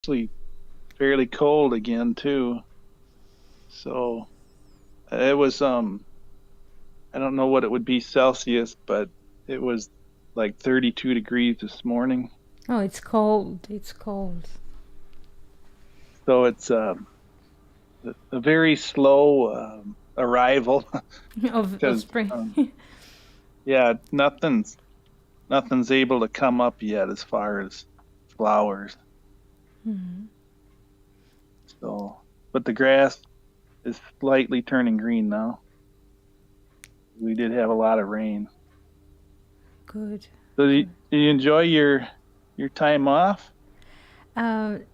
actually fairly cold again too. So it was I don't know what it would be Celsius, but it was like 32 degrees this morning. Oh, it's cold. It's cold. So it's a very slow arrival of because spring. yeah, nothing's able to come up yet as far as flowers. Mhm. So, but the grass is slightly turning green now. We did have a lot of rain. Good. So, Good. do you enjoy your time off?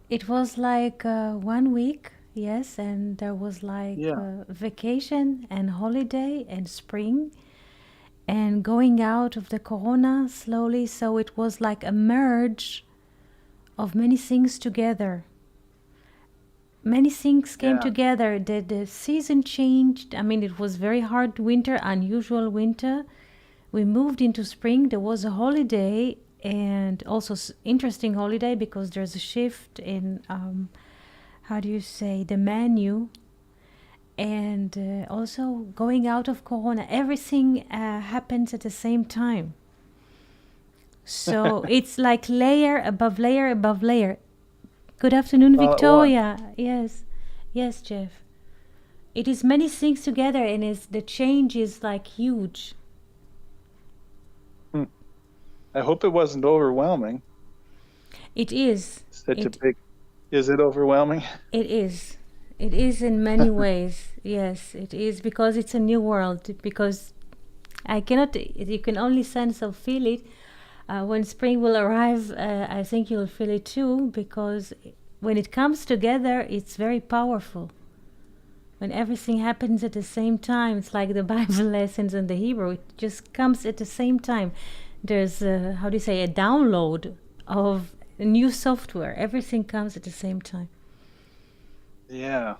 It was like 1 week, yes, and there was like Yeah, vacation and holiday and spring and going out of the corona slowly. So it was like a merge of many things together. Many things came yeah. together. The season changed. I mean, it was very hard winter, unusual winter. We moved into spring. There was a holiday and also interesting holiday because there's a shift in how do you say the menu and also going out of corona. Everything happens at the same time. So it's like layer above layer above layer. Good afternoon, All at once. Victoria. Yes, yes, Jeff. It is many things together, and is the change is like huge. Hmm. I hope it wasn't overwhelming. It is. Such a It big. Is it overwhelming? it is. It is in many ways. Yes, it is because it's a new world. Because I cannot. You can only sense or feel it when spring will arrive. I think you'll feel it too because when it comes together, it's very powerful. When everything happens at the same time, it's like the Bible lessons in the Hebrew. It just comes at the same time. There's how do you say a download of new software. Everything comes at the same time. Yeah,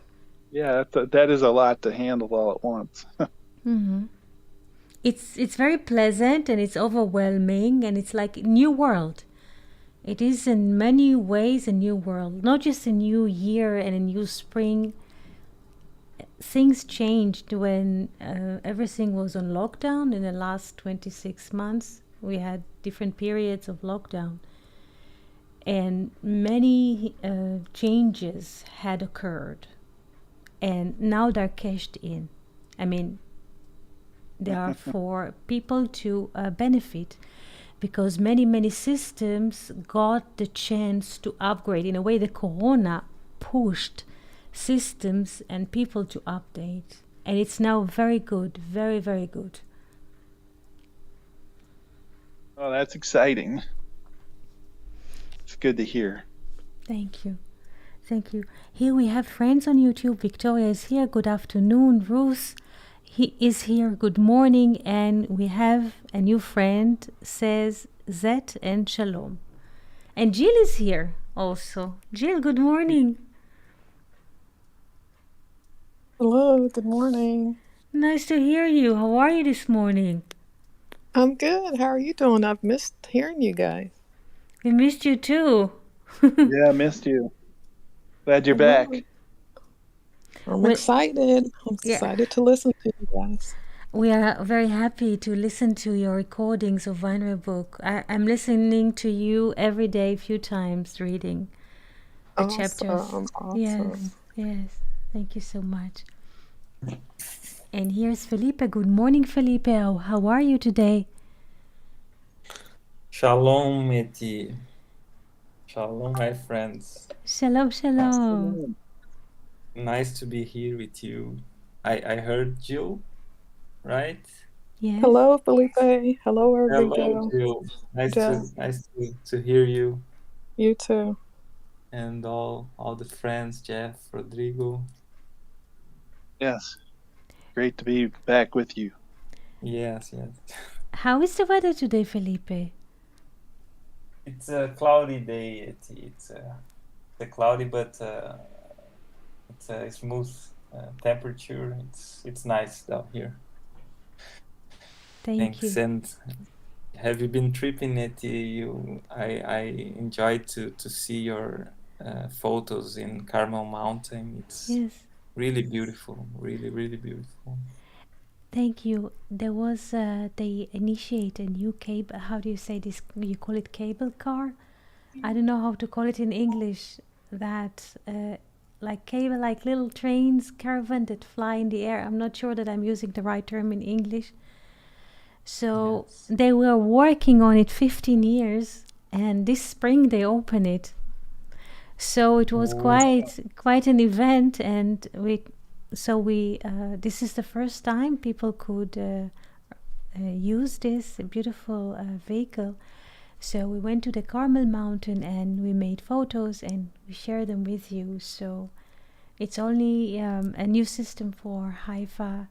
yeah. That is a lot to handle all at once. Hmm. It's very pleasant and it's overwhelming and it's like a new world. It is in many ways a new world, not just a new year and a new spring. Things changed when everything was on lockdown in the last 26 months. We had different periods of lockdown, and many changes had occurred, and now they're cashed in. I mean, they are for people to benefit because many systems got the chance to upgrade. In a way, the corona pushed systems and people to update, and it's now very good, very good. Oh, that's exciting. It's good to hear. Thank you. Thank you. Here we have friends on YouTube. Victoria is here. Good afternoon. Ruth he is here. Good morning. And we have a new friend says Zet and Shalom. And Jill is here also. Jill, good morning. Hello, good morning. Nice to hear you. How are you this morning? I'm good. How are you doing? I've missed hearing you guys. We missed you too. Yeah, I missed you. Glad you're I know. back. I'm Well, excited. I'm yeah. excited to listen to you guys. We are very happy to listen to your recordings of Vinery Book. I'm listening to you every day, a few times, reading the chapters. Awesome, awesome. Yes, yes. Thank you so much. And here's Felipe. Good morning, Felipe. How are you today? Shalom, Eti. Shalom, my friends. Shalom, shalom. Shalom. Nice to be here with you. I heard Jill, right? Yes. Hello, Felipe. Hello, Hello, Rodrigo. Jill. Jeff. Nice to hear you You too. and all the friends, Jeff, Rodrigo. Yes, great to be back with you. Yes. How is the weather today, Felipe? It's a cloudy day, Eti. It's a cloudy but it's a smooth temperature. It's nice down here. Thank Thanks. you. And have you been tripping it? I enjoyed to see your photos in Carmel Mountain. It's Yes. really beautiful, really, really beautiful. Thank you. There was they initiate a new cable. How do you say this? You call it cable car? I don't know how to call it in English. That like cable, like little trains, caravan that fly in the air. I'm not sure that I'm using the right term in English. So Yes. they were working on it 15 years, and this spring they open it. So it was Oh, quite an event, and we this is the first time people could use this beautiful vehicle. So we went to the Carmel Mountain and we made photos and we share them with you. So it's only a new system for Haifa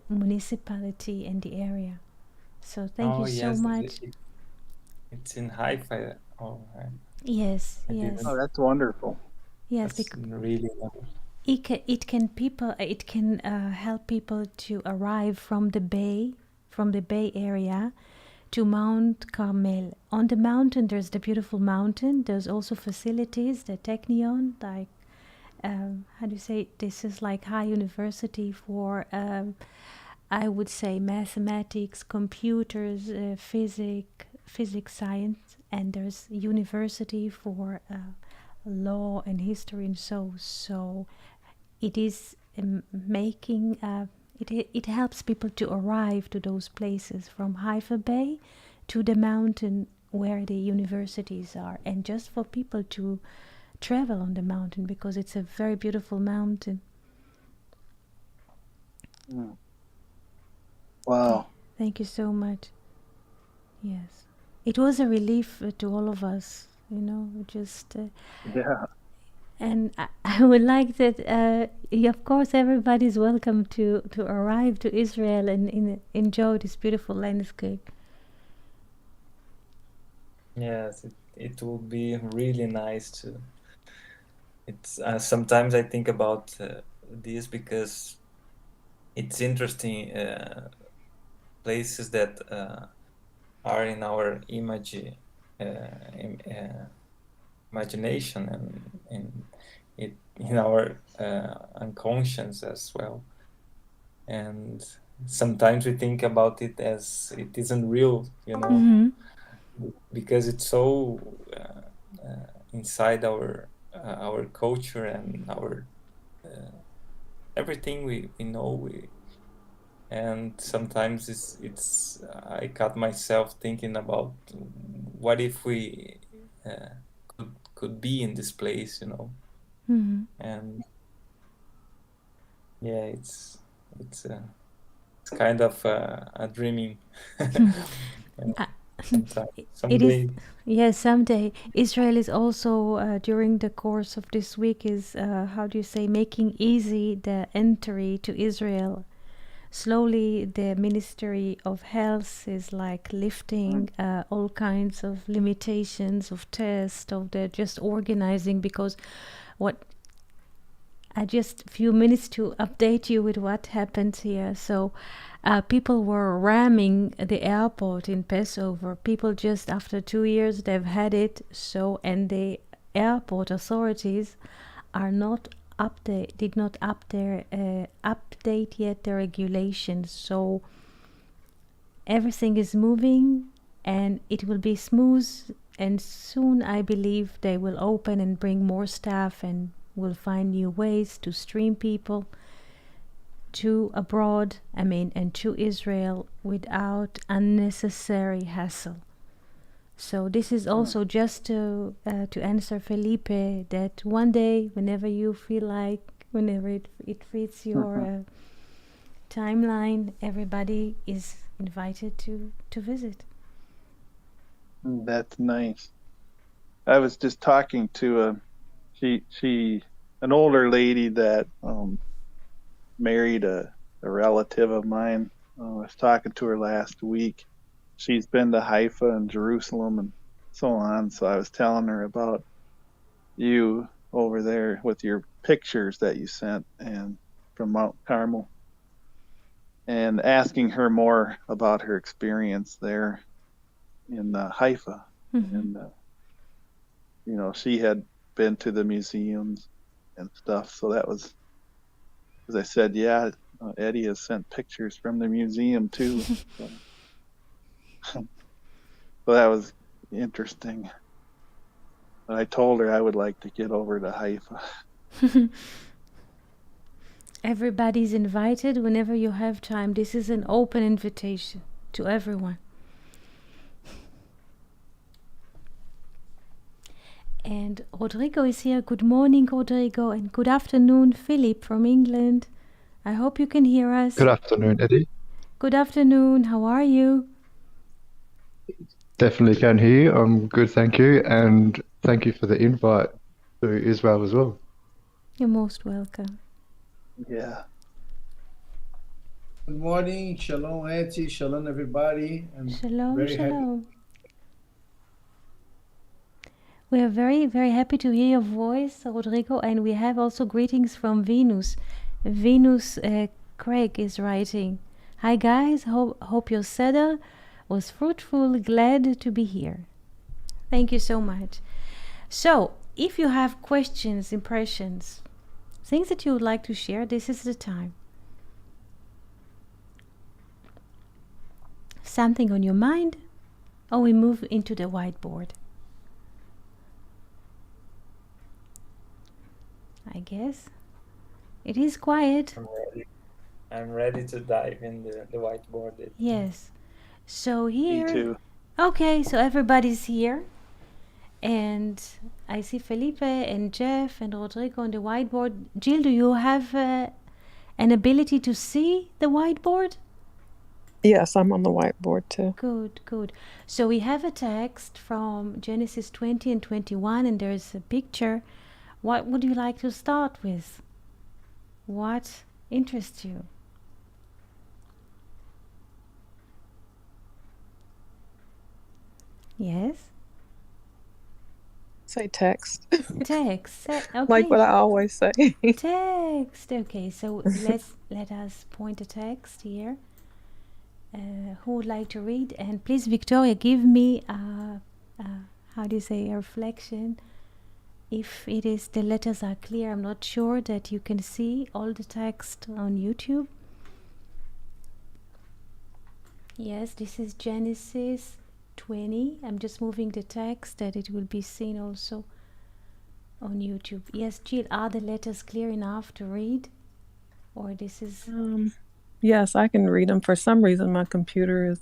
municipality and the area. So thank you oh so yes, much. it's in Haifa. Oh, Yes, I yes, Oh, didn't. that's wonderful. yes. That's really wonderful. It can help people to arrive from the Bay Area to Mount Carmel. On the mountain, there's the beautiful mountain. There's also facilities, the Technion, like how do you say? This is like high university for I would say mathematics, computers, physics, science, and there's university for law and history and so it is making it helps people to arrive to those places from Haifa Bay to the mountain where the universities are, and just for people to travel on the mountain because it's a very beautiful mountain. Mm. Wow. Thank you so much. Yes, it was a relief to all of us, just Yeah. and I would like that. Of course, everybody's welcome to arrive to Israel and enjoy this beautiful landscape. Yes, it will be really nice to. It's sometimes I think about this because it's interesting places that are in our imagination and in our unconscious as well. And sometimes we think about it as it isn't real, Mm-hmm. because it's so inside our culture and our everything we know. And sometimes it's I caught myself thinking about what if we could be in this place, Mm-hmm. and yeah, it's kind of a dreaming. Uh, Sometime, it is, someday. yes, someday. Israel is also, during the course of this week, is, how do you say, making easy the entry to Israel. Slowly, the Ministry of Health is like lifting all kinds of limitations of tests, of the just organizing, because what just a few minutes to update you with what happened here. So, people were ramming the airport in Passover. People just after 2 years they've had it. So, and the airport authorities are not did not update yet the regulations. So everything is moving, and it will be smooth. And soon, I believe they will open and bring more staff and will find new ways to stream people to abroad, and to Israel without unnecessary hassle. So this is also just to answer Felipe that one day, whenever you feel like, whenever it fits your timeline, everybody is invited to visit. That's nice. I was just talking to an older lady that married a relative of mine. I was talking to her last week. She's been to Haifa and Jerusalem and so on. So I was telling her about you over there with your pictures that you sent and from Mount Carmel, and asking her more about her experience there in Haifa. Mm-hmm. And she had been to the museums and stuff. So that was, as I said, yeah, Eddie has sent pictures from the museum too. So that was interesting. But I told her I would like to get over to Haifa. Everybody's invited whenever you have time. This is an open invitation to everyone. And Rodrigo is here. Good morning, Rodrigo, and good afternoon, Philip from England. I hope you can hear us. Good afternoon, Eddie. Good afternoon. How are you? Definitely can hear you. I'm good, thank you. And thank you for the invite to Israel as well. You're most welcome. Yeah. Good morning. Shalom, Eti. Shalom, everybody. I'm Shalom, very happy. shalom. We are very, very happy to hear your voice, Rodrigo, and we have also greetings from Venus. Venus Craig is writing, "Hi guys, hope your Seder was fruitful, glad to be here." Thank you so much. So, if you have questions, impressions, things that you would like to share, this is the time. Something on your mind, or we move into the whiteboard. I guess it is quiet. I'm ready to dive in the whiteboard. Yes. So Me here. too. Okay, so everybody's here. And I see Felipe and Jeff and Rodrigo on the whiteboard. Jill, do you have an ability to see the whiteboard? Yes, I'm on the whiteboard too. Good, good. So we have a text from Genesis 20 and 21, and there's a picture. What would you like to start with? What interests you? Yes? Say text. Text. Okay. Like what I always say. Text. Okay, so let us point a text here. Who would like to read? And please, Victoria, give me how do you say, a reflection. If it is the letters are clear, I'm not sure that you can see all the text on YouTube. Yes, this is Genesis 20. I'm just moving the text that it will be seen also on YouTube. Yes, Jill, are the letters clear enough to read? Or this is... Yes, I can read them. For some reason, my computer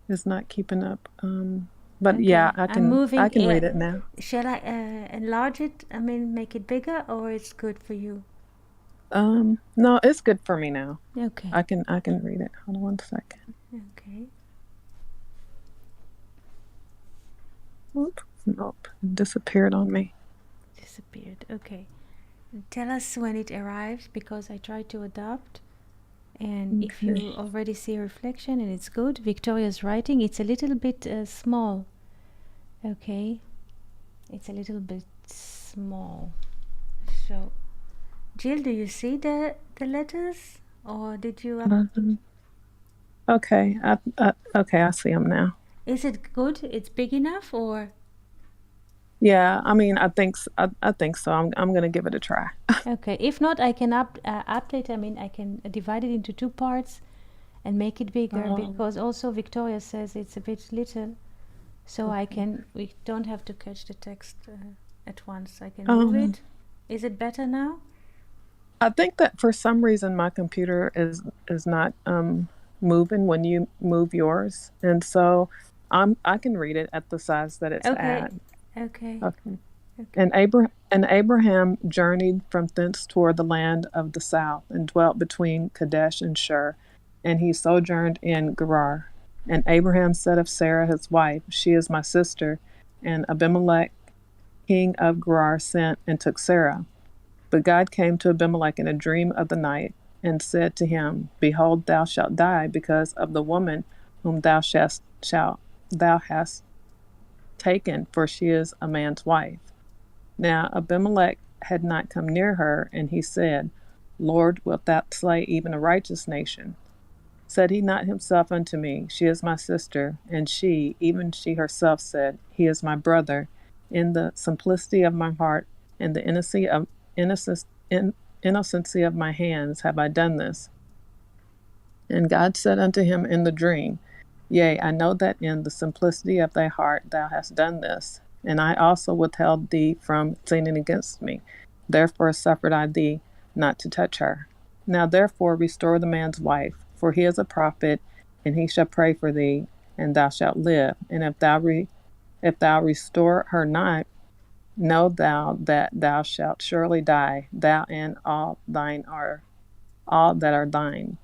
is not keeping up. But Okay. yeah, I can read it now. Shall I enlarge it? I mean, make it bigger, or it's good for you? No, it's good for me now. Okay. I can read it. Hold on one second. Okay. Oops, nope, it disappeared on me. Disappeared. Okay. Tell us when it arrives, because I tried to adapt. And if you already see a reflection and it's good, Victoria's writing, it's a little bit small. Okay. It's a little bit small. So, Jill, do you see the letters, or did you? Okay, I see them now. Is it good? It's big enough, or? Yeah, I mean, I think so. I'm gonna give it a try. Okay. If not, I can update. I mean, I can divide it into two parts and make it bigger, because also Victoria says it's a bit little, so we don't have to catch the text at once. I can move it. Is it better now? I think that for some reason my computer is not moving when you move yours, and so I can read it at the size that it's at. Okay. And Abraham journeyed from thence toward the land of the south, and dwelt between Kadesh and Shur, and he sojourned in Gerar. And Abraham said of Sarah his wife, She is my sister. And Abimelech, king of Gerar, sent and took Sarah. But God came to Abimelech in a dream of the night, and said to him, Behold, thou shalt die because of the woman whom thou hast taken, for she is a man's wife. Now Abimelech had not come near her, and he said, Lord, wilt thou slay even a righteous nation? Said he not himself unto me, She is my sister? And she, even she herself, said, He is my brother. in the simplicity of my heart and the innocency of my hands have I done this. And God said unto him in the dream, Yea, I know that in the simplicity of thy heart thou hast done this, and I also withheld thee from sinning against me. Therefore suffered I thee not to touch her. Now therefore restore the man's wife, for he is a prophet, and he shall pray for thee, and thou shalt live. And if thou restore her not, know thou that thou shalt surely die, thou and all that are thine.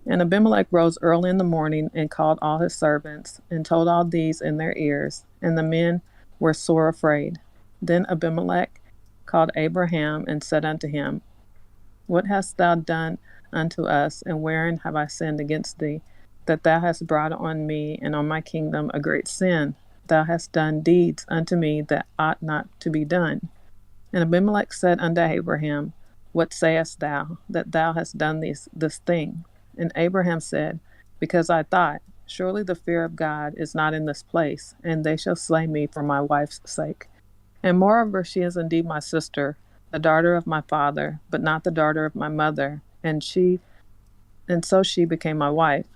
And Abimelech rose early in the morning and called all his servants, and told all these in their ears, and the men were sore afraid. Then Abimelech called Abraham and said unto him, What hast thou done unto us, and wherein have I sinned against thee, that thou hast brought on me and on my kingdom a great sin? Thou hast done deeds unto me that ought not to be done. And Abimelech said unto Abraham, What sayest thou, that thou hast done this thing? And Abraham said, Because I thought, Surely the fear of God is not in this place, and they shall slay me for my wife's sake. And moreover, she is indeed my sister, the daughter of my father, but not the daughter of my mother, and so she became my wife.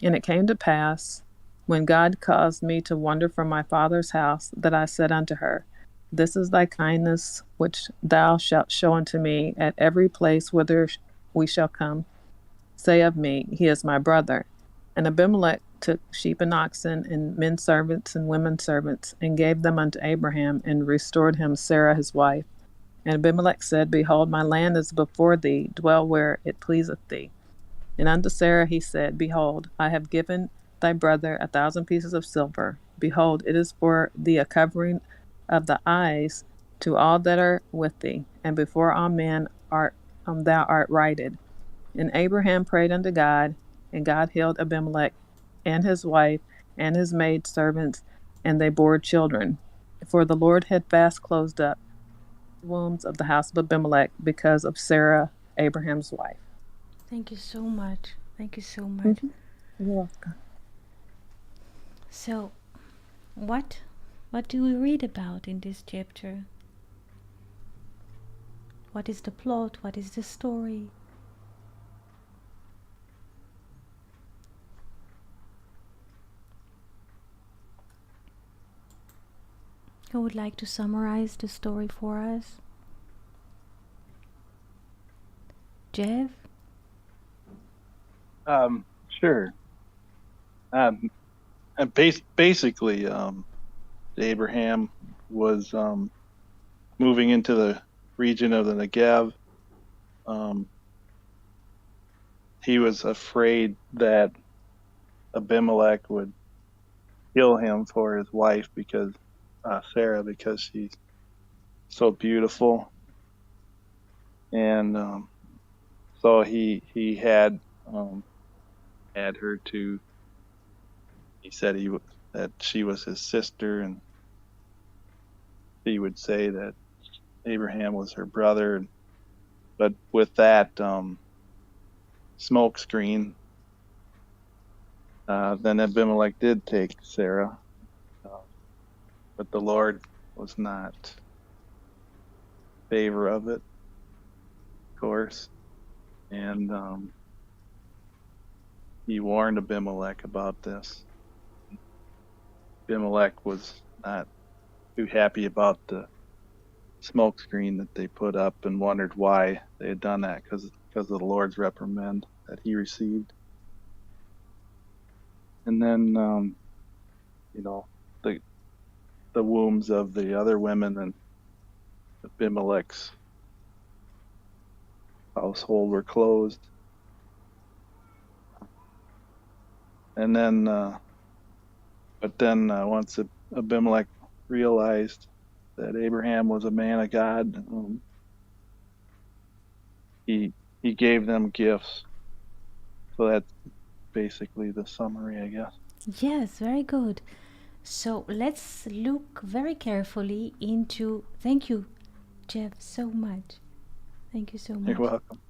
And it came to pass, when God caused me to wander from my father's house, that I said unto her, This is thy kindness which thou shalt show unto me at every place whither we shall come. Say of me, He is my brother. And Abimelech took sheep and oxen, and men servants and women servants, and gave them unto Abraham, and restored him Sarah his wife. And Abimelech said, Behold, my land is before thee, dwell where it pleaseth thee. And unto Sarah he said, Behold, I have given thy brother 1,000 pieces of silver. Behold, it is for thee a covering of the eyes to all that are with thee, and before all men thou art righted. And Abraham prayed unto God, and God healed Abimelech and his wife and his maid servants, and they bore children. For the Lord had fast closed up the wombs of the house of Abimelech because of Sarah, Abraham's wife. Thank you so much. Thank you so much. Mm-hmm. You're welcome. So, what do we read about in this chapter? What is the plot? What is the story? Who would like to summarize the story for us? Jeff? Sure. And basically, Abraham was moving into the region of the Negev. He was afraid that Abimelech would kill him for his wife because Sarah, because she's so beautiful, and so he had her to. He said that she was his sister, and he would say that Abraham was her brother. But with that smoke screen, then Abimelech did take Sarah, but the Lord was not in favor of it, of course, and he warned Abimelech about this. Abimelech was not too happy about the smoke screen that they put up, and wondered why they had done that, because of the Lord's reprimand that he received. And then the wombs of the other women and Abimelech's household were closed. And then once Abimelech realized that Abraham was a man of God, he gave them gifts. So that's basically the summary, I guess. Yes, very good. So let's look very carefully into. Thank you, Jeff, so much. Thank you so much. You're welcome.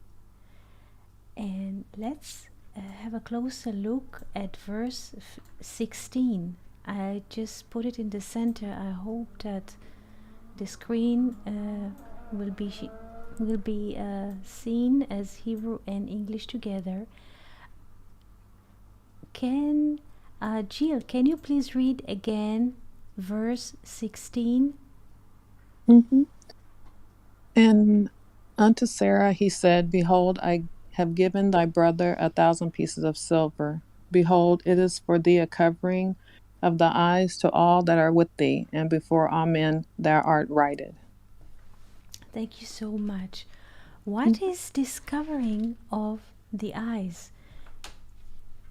And let's have a closer look at verse 16. I just put it in the center. I hope that the screen will be seen as Hebrew and English together. Can Jill, can you please read again verse 16? Mm-hmm. And unto Sarah he said, Behold, I have given thy brother 1,000 pieces of silver. Behold, it is for thee a covering of the eyes to all that are with thee, and before all men thou art righted. Thank you so much. What is this covering of the eyes?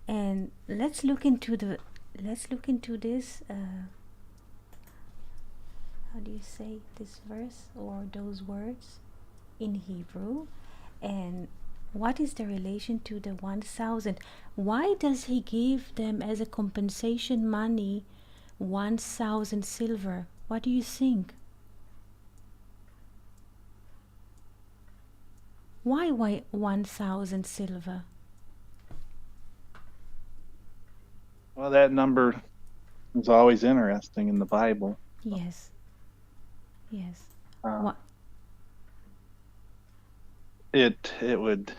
And let's look into this. How do you say this verse or those words in Hebrew? And what is the relation to the 1,000? Why does he give them as a compensation money 1,000 silver? What do you think? Why 1,000 silver? Well, that number is always interesting in the Bible. Yes. Yes. Uh, What? it would,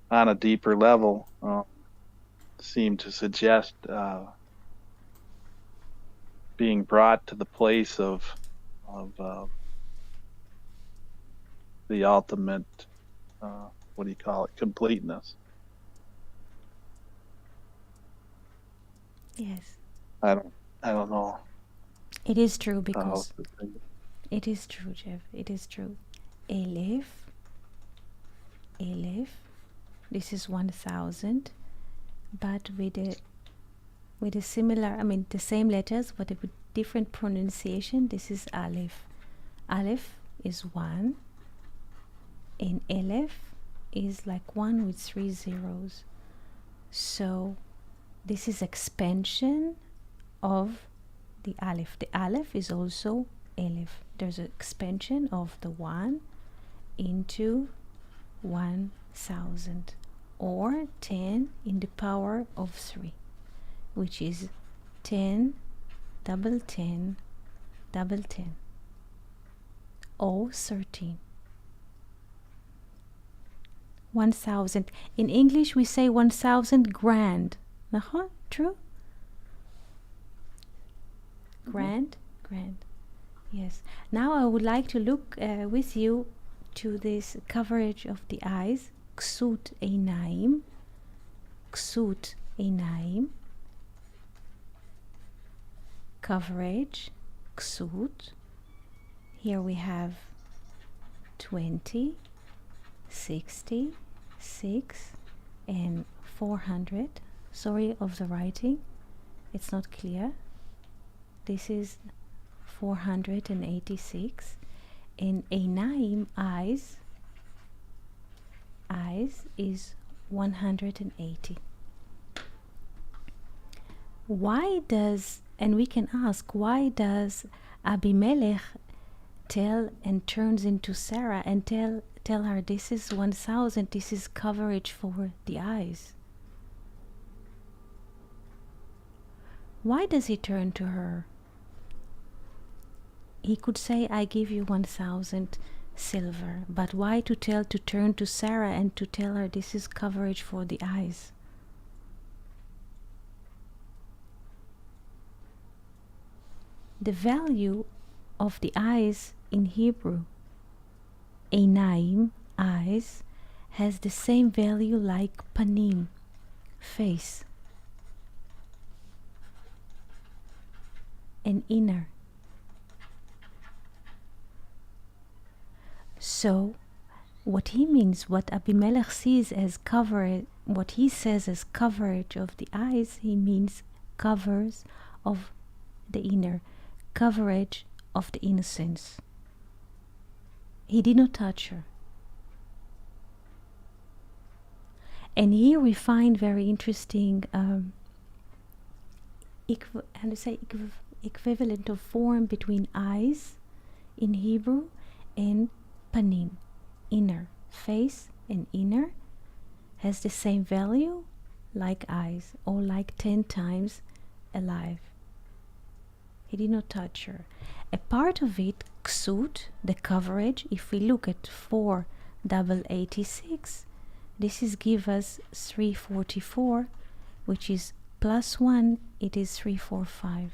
on a deeper level, seem to suggest being brought to the place of the ultimate, what do you call it, completeness. Yes. I don't know It is true how because else to say it. it is true, Jeff. It is true. Elef. This is 1,000, but with a similar, I mean, the same letters, but with different pronunciation. This is Aleph. Aleph is 1, and Elef is like 1 with 3 zeros. So this is expansion of the Aleph. The Aleph is also Elef. There's an expansion of the 1 into 1,000, or 10 in the power of 3, which is 10 double 10 double 10, or 13. 1,000. In English we say 1,000 grand. True? Grand? Grand. Yes. Now I would like to look with you to this coverage of the eyes. Ksut einaim. Ksut einaim. Coverage. Ksut. Here we have 20, 60, 6, and 400. Sorry of the writing. It's not clear. This is 486. And einaim, eyes is 180. Why does, and we can ask, why does Abimelech tell and turns into Sarah and tell her this is 1,000, this is coverage for the eyes? Why does he turn to her? He could say, I give you 1,000 silver, but why to turn to Sarah and to tell her this is coverage for the eyes? The value of the eyes in Hebrew, einaim, eyes, has the same value like panim, face, and inner. So what he means, what Abimelech sees as coverage, what he says as coverage of the eyes, he means covers of the inner, coverage of the innocence. He did not touch her. And here we find very interesting equivalent of form between eyes in Hebrew and panim, inner, face and inner, has the same value like eyes, or like 10 times alive. He did not touch her. A part of it, ksut, the coverage, if we look at 4 double 86, this is give us 344, which is plus 1, it is 345.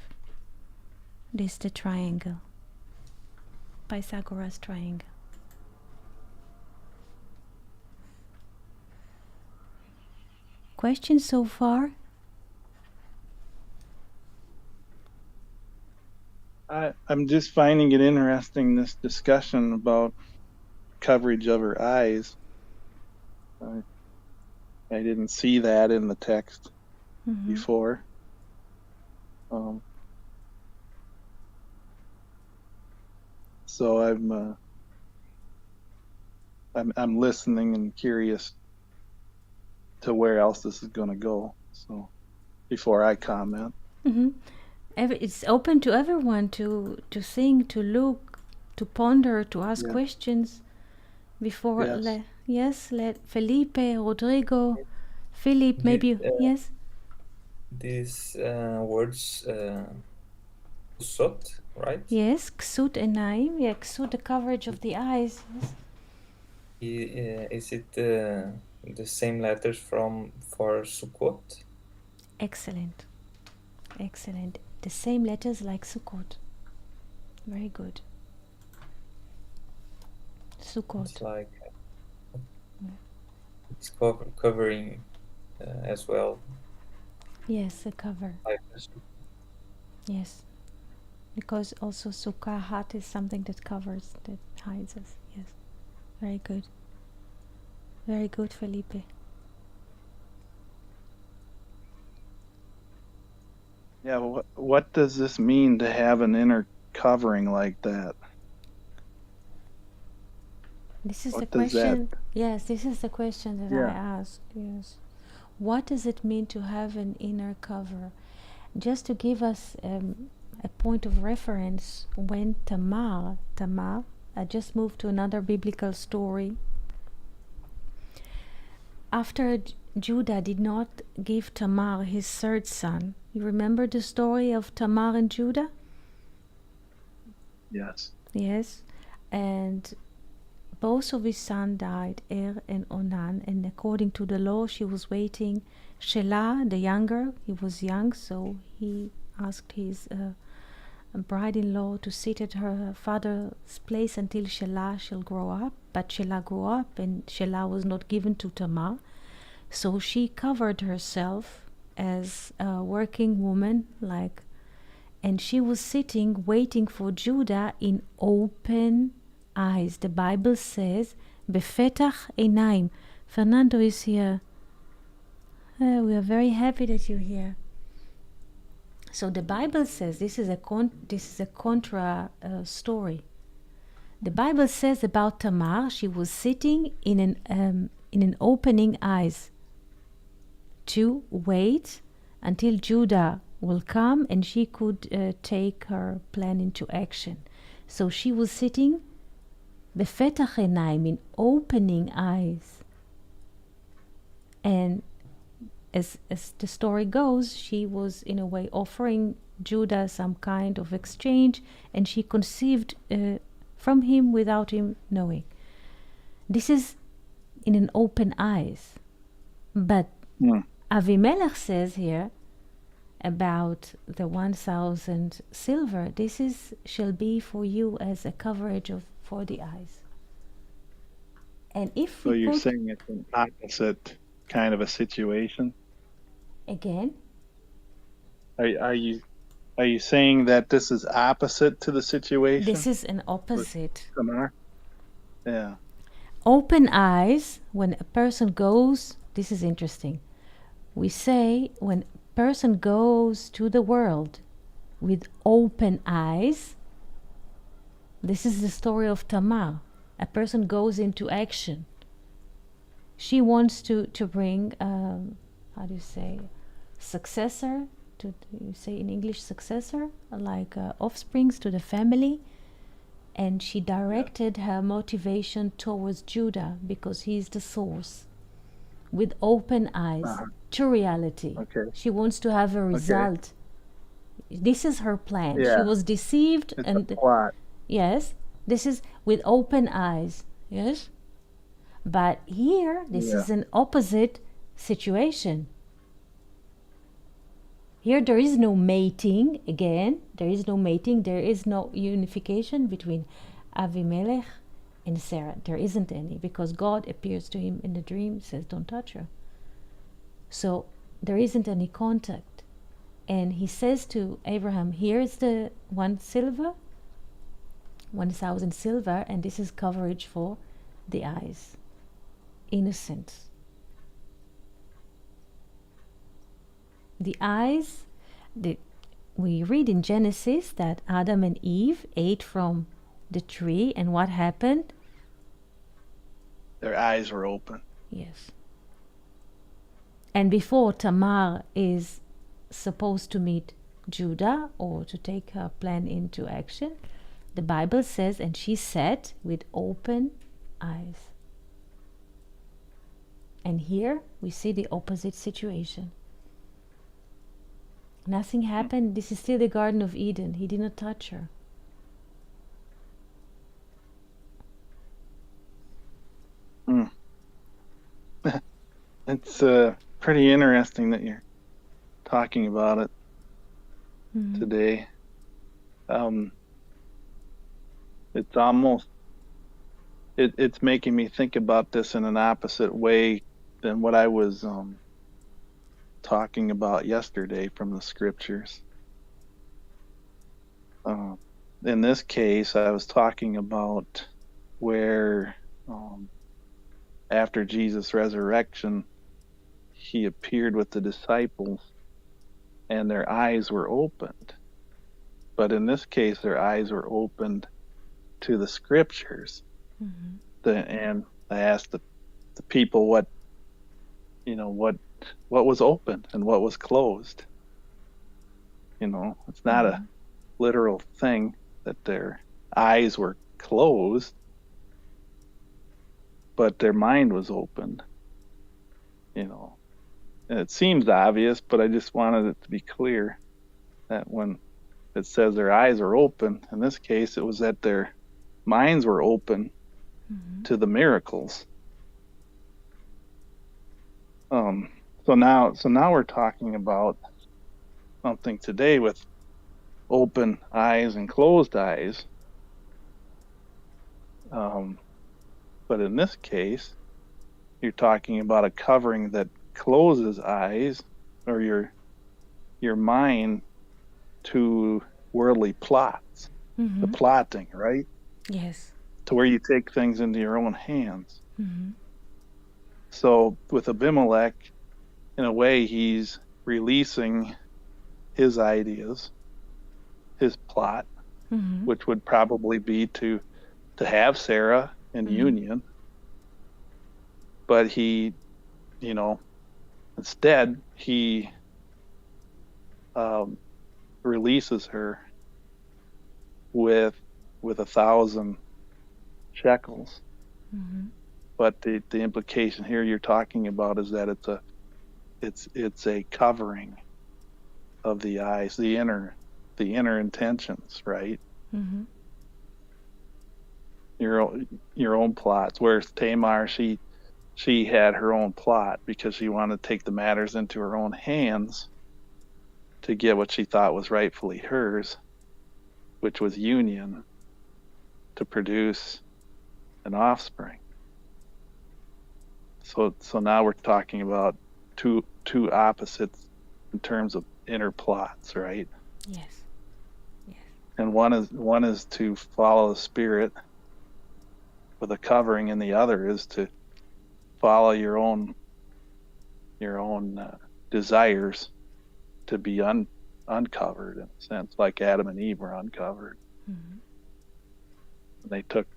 This is the triangle, Pythagoras triangle. Questions so far? I'm just finding it interesting, this discussion about coverage of her eyes. I didn't see that in the text before. So I'm listening and curious to where else this is going to go. So before I comment. It's open to everyone to think, to look, to ponder, to ask questions before. Yes. Let Felipe, Rodrigo, Philip, maybe. Yes. These words, ksut, right? Yes, ksut enaim. Yeah, ksut, the coverage of the eyes. Yes. Is it the same letters for Sukkot? Excellent. Excellent. The same letters like Sukkot. Very good. Sukkot. It's like it's covering as well. Yes, a cover. Yes. Because also Sukkahat is something that covers, that hides us. Yes. Very good. Very good, Felipe. Yeah, what does this mean to have an inner covering like that? This is the question. Yes, this is the question that I asked. Yes. What does it mean to have an inner cover? Just to give us a point of reference, when Tamar, I just moved to another biblical story. After Judah did not give Tamar his third son, you remember the story of Tamar and Judah? Yes. Yes. And both of his sons died, Er and Onan, and according to the law, she was waiting. Shelah, the younger, he was young, so he asked his bride-in-law to sit at her father's place until Shelah shall grow up. But Shelah grew up, and Shelah was not given to Tamar. So she covered herself as a working woman, and she was sitting, waiting for Judah in open eyes. The Bible says, Befetach einaim. Fernando is here. We are very happy that you're here. So the Bible says, this is a contra story. The Bible says about Tamar, she was sitting in an opening eyes to wait until Judah will come and she could take her plan into action. So she was sitting Befetach einaim, in opening eyes. And as the story goes, she was in a way offering Judah some kind of exchange, and she conceived from him without him knowing. This is in an open eyes. But Abimelech says here about the 1,000 silver, this shall be for you as a coverage for the eyes. And if so you're saying it's an opposite kind of a situation? Again? Are you saying that this is opposite to the situation? This is an opposite. Tamar? Yeah. Open eyes, when a person goes, this is interesting. We say when a person goes to the world with open eyes, this is the story of Tamar. A person goes into action. She wants to bring, how do you say, successor, you say in English successor, like offsprings to the family. And she directed her motivation towards Judah because he's the source, with open eyes to reality. Okay. She wants to have a result. This is her plan. She Yeah, was deceived, it's a and plot. yes, this is with open eyes. Yes, but here this Yeah. is an opposite situation. Here there is no mating again. There is no mating. There is no unification between Abimelech and Sarah. There isn't any, because God appears to him in the dream, says, "Don't touch her." So there isn't any contact. And he says to Abraham, "Here's the 1,000 silver, and this is coverage for the eyes." Innocent. The eyes, we read in Genesis that Adam and Eve ate from the tree, and what happened? Their eyes were open. Yes. And before Tamar is supposed to meet Judah or to take her plan into action, the Bible says, and she sat with open eyes. And here we see the opposite situation. Nothing happened. This is still the Garden of Eden. He did not touch her. Mm. It's pretty interesting that you're talking about it today. It's almost it's making me think about this in an opposite way than what I was talking about yesterday from the scriptures. In this case, I was talking about where after Jesus' resurrection, he appeared with the disciples and their eyes were opened. But in this case, their eyes were opened to the scriptures. And I asked the people what was open and what was closed. It's not a literal thing that their eyes were closed, but their mind was opened. And it seems obvious, but I just wanted it to be clear that when it says their eyes are open, in this case, it was that their minds were open to the miracles. So now we're talking about something today with open eyes and closed eyes. But in this case, you're talking about a covering that closes eyes or your mind to worldly plots, the plotting, right? Yes. To where you take things into your own hands. So with Abimelech, in a way, he's releasing his ideas, his plot, which would probably be to have Sarah in union. But he, instead, he releases her with 1,000 shekels. But the implication here you're talking about is that it's a covering of the eyes, the inner intentions, right? Your own plots. Whereas Tamar, she had her own plot because she wanted to take the matters into her own hands to get what she thought was rightfully hers, which was union, to produce an offspring. So now we're talking about two opposites in terms of inner plots, right? Yes. And one is to follow the Spirit with a covering, and the other is to follow your own desires to be uncovered, in a sense, like Adam and Eve were uncovered. They took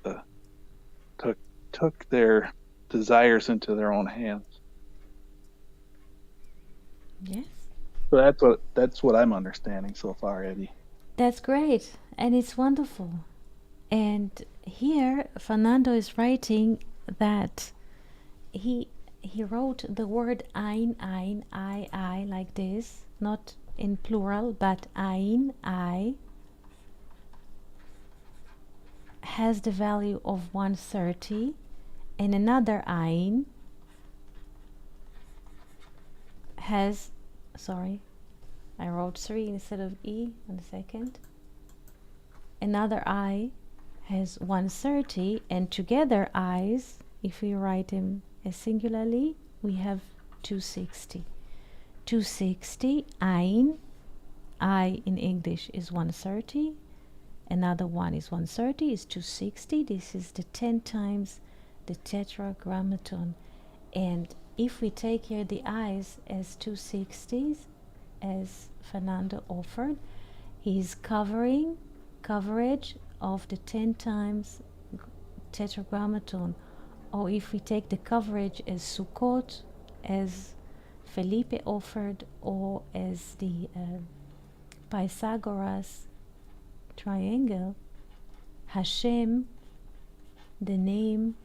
their desires into their own hands. Yes. So that's what I'm understanding so far, Eddie. That's great, and it's wonderful. And here Fernando is writing that he wrote the word ein, I, like this, not in plural, but ayin, I, has the value of 130, and another ayin has, sorry, I wrote 3 instead of E on a second. Another I has 130, and together I's, if we write them as singularly, we have 260. 260, Ain, I in English is 130, another one is 130, is 260. This is the 10 times the tetragrammaton. And if we take here the I's as 260s, as Fernando offered, he's coverage of the 10 times tetragrammaton. Or if we take the coverage as Sukkot, as Felipe offered, or as the Pythagoras triangle, Hashem, the name,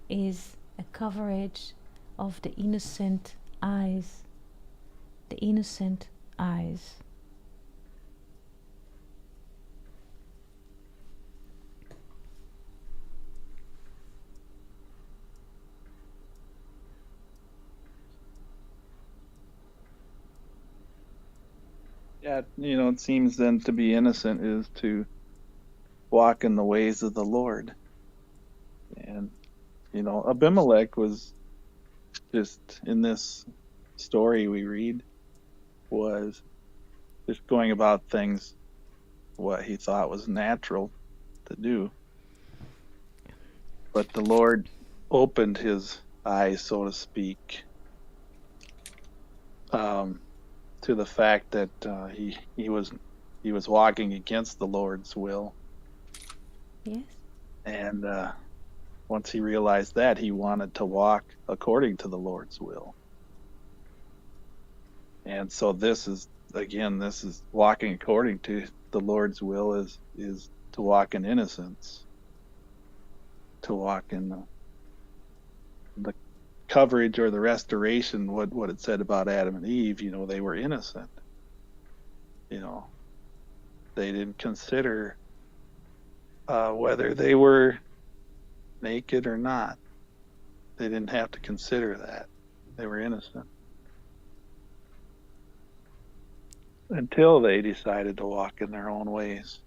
is a coverage of the innocent eyes. The innocent eyes. Yeah, it seems then to be innocent is to walk in the ways of the Lord. And, Abimelech was just, in this story we read, was just going about things what he thought was natural to do. But the Lord opened his eyes, so to speak, to the fact that he was walking against the Lord's will. Yes. And once he realized that, he wanted to walk according to the Lord's will. And so this is walking according to the Lord's will is to walk in innocence, to walk in the coverage or the restoration, what it said about Adam and Eve. They were innocent. They didn't consider whether they were naked or not. They didn't have to consider that. They were innocent until they decided to walk in their own ways.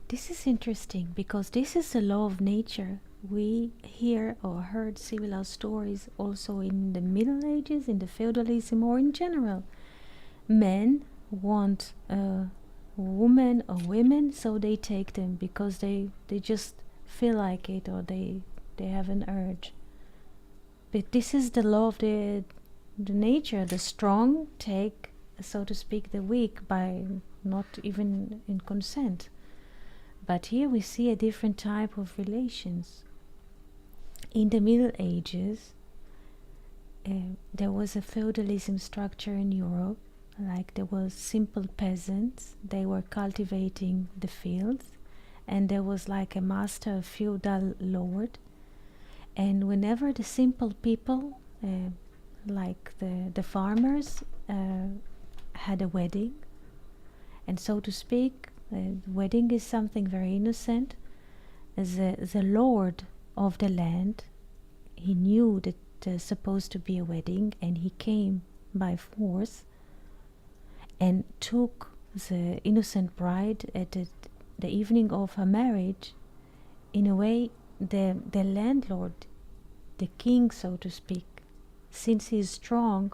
This is interesting because this is the law of nature. We hear or heard similar stories also in the Middle Ages, in the feudalism, or in general. Men want a woman or women, so they take them because they just feel like it, or they have an urge. But this is the law of the nature. The strong take, so to speak, the weak by not even in consent. But here we see a different type of relations. In the Middle Ages, there was a feudalism structure in Europe. Like there was simple peasants, they were cultivating the fields, and there was like a master, a feudal lord. And whenever the simple people, like the farmers, had a wedding, and so to speak, wedding is something very innocent. The lord of the land, he knew that there's supposed to be a wedding, and he came by force and took the innocent bride at the evening of her marriage. In a way, the landlord, the king, so to speak, since he's strong,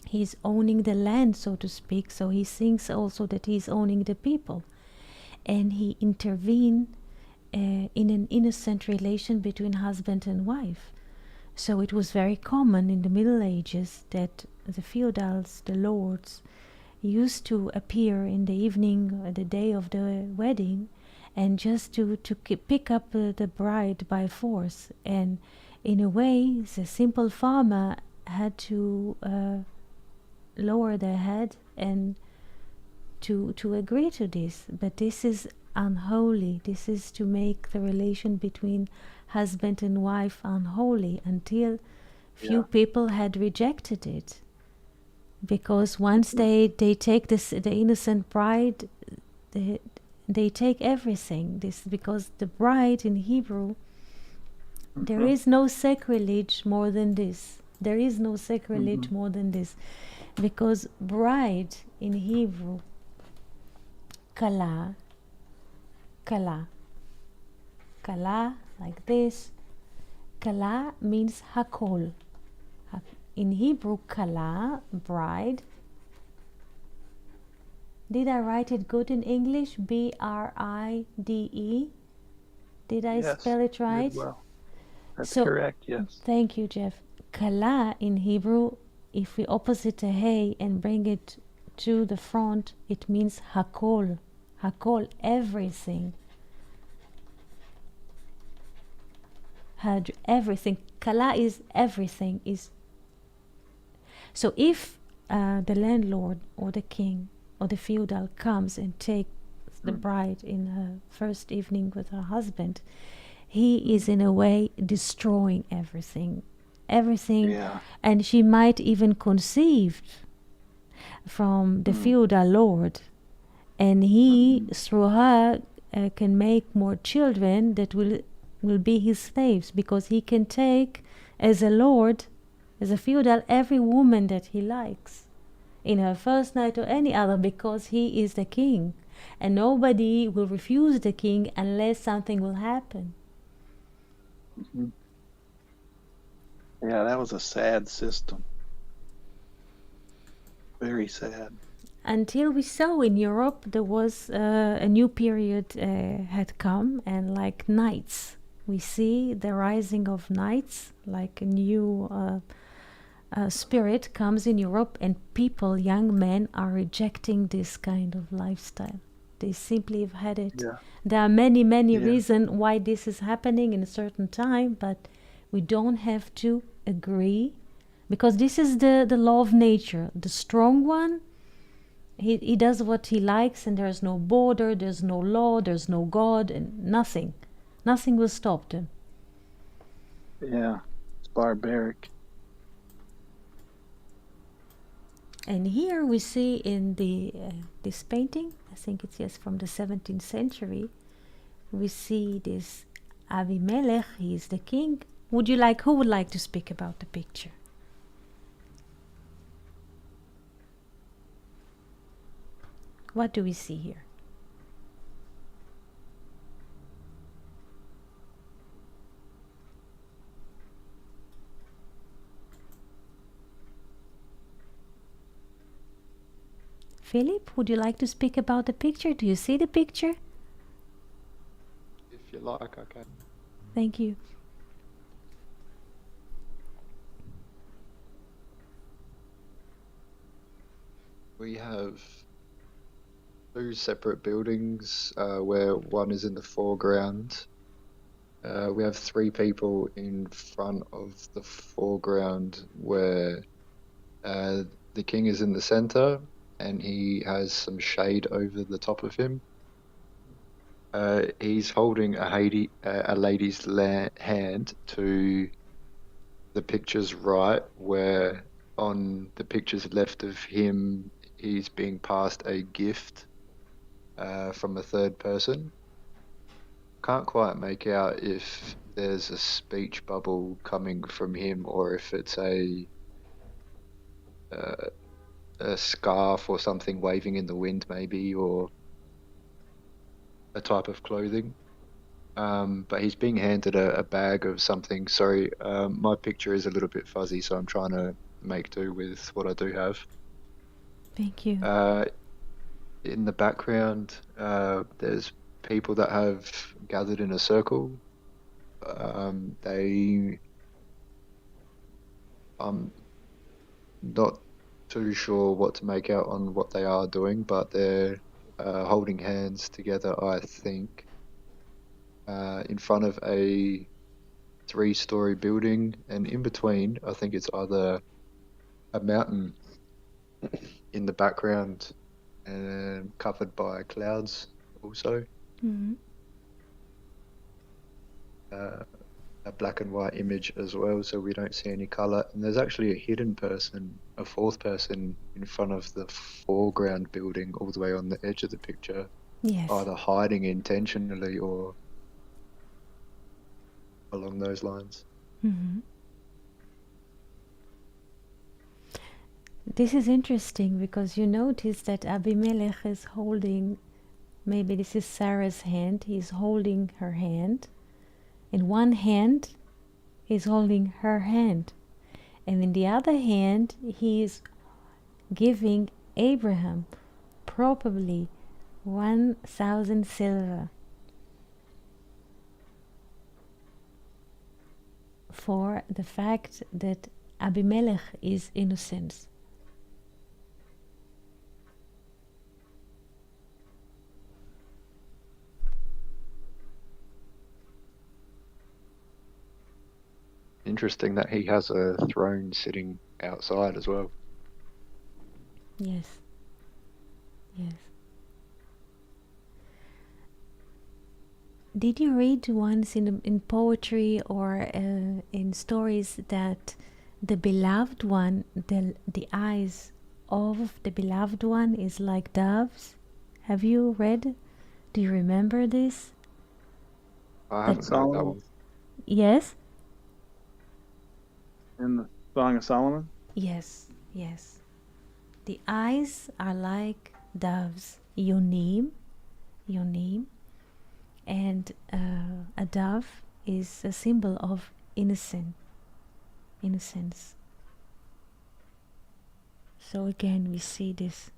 he's owning the land, so to speak, so he thinks also that he's owning the people. And he intervened in an innocent relation between husband and wife. So it was very common in the Middle Ages that the feudals, the lords, used to appear in the evening or the day of the wedding, and just to pick up the bride by force. And in a way, the simple farmer had to lower their head and to agree to this. But this is unholy. This is to make the relation between husband and wife unholy, until few Yeah. people had rejected it, because once they take the innocent bride, they take everything. This because the bride in Hebrew, there Mhm. is no sacrilege more than this. There is no sacrilege Mhm. more than this, because bride in Hebrew, kala, kala, kala, like this. Kala means hakol. In Hebrew, kala, bride. Did I write it good in English? Bride. Did I Yes, spell it you did right? well. That's So, correct. Yes. thank you, Jeff. Kala in Hebrew, if we opposite a hey and bring it to the front, it means hakol. Hakol, everything. Everything. Kala is everything. Is so if the landlord or the king or the feudal comes and takes the Mm. bride in her first evening with her husband, he is in a way destroying everything, Yeah. and she might even conceive from the Mm. feudal lord, and he Mhm. through her can make more children that will be his slaves, because he can take as a lord, as a feudal, every woman that he likes in her first night or any other, because he is the king, and nobody will refuse the king unless something will happen. Mhm. Yeah, that was a sad system. Very sad. Until we saw in Europe there was a new period had come, and like knights, we see the rising of knights, like a new spirit comes in Europe, and people, young men, are rejecting this kind of lifestyle. They simply have had it. Yeah. There are many Yeah. reasons why this is happening in a certain time, but we don't have to agree, because this is the law of nature. The strong one, he does what he likes, and there's no border, there's no law, there's no God, and nothing. Nothing will stop them. Yeah. It's barbaric. And here we see in the this painting, I think it's yes from the 17th century, we see this Abimelech, he is the king. Who would like to speak about the picture? What do we see here? Philip, would you like to speak about the picture? Do you see the picture? If you like, I can. Thank you. We have two separate buildings where one is in the foreground. We have three people in front of the foreground where the king is in the center and he has some shade over the top of him. He's holding a lady's hand to the picture's right, where on the picture's left of him, he's being passed a gift from a third person. Can't quite make out if there's a speech bubble coming from him or if it's uh, a scarf or something waving in the wind, maybe, or a type of clothing. But he's being handed a bag of something. Sorry, my picture is a little bit fuzzy, so I'm trying to make do with what I do have. Thank you. In the background, there's people that have gathered in a circle. They, I'm not too sure what to make out on what they are doing, but they're holding hands together, I think, in front of a three-story building, and in between, I think it's either a mountain in the background and covered by clouds also. Mhm. Uh, a black and white image as well, so we don't see any color. And there's actually a hidden person, a fourth person in front of the foreground building, all the way on the edge of the picture, Yes. either hiding intentionally or along those lines. Mm-hmm. This is interesting because you notice that Abimelech is holding, maybe this is Sarah's hand, he's holding her hand. In one hand, he's holding her hand. And in the other hand, he's giving Abraham probably 1,000 silver for the fact that Abimelech is innocent. Interesting that he has a throne sitting outside as well. Yes. Yes. Did you read once in poetry or in stories that the beloved one, the eyes of the beloved one is like doves? Have you read? Do you remember this? I That haven't heard that Solomon one. yes, in the Song of Solomon. yes, yes. The eyes are like doves. Yonim, yonim, and a dove is a symbol of innocence. So again, we see this,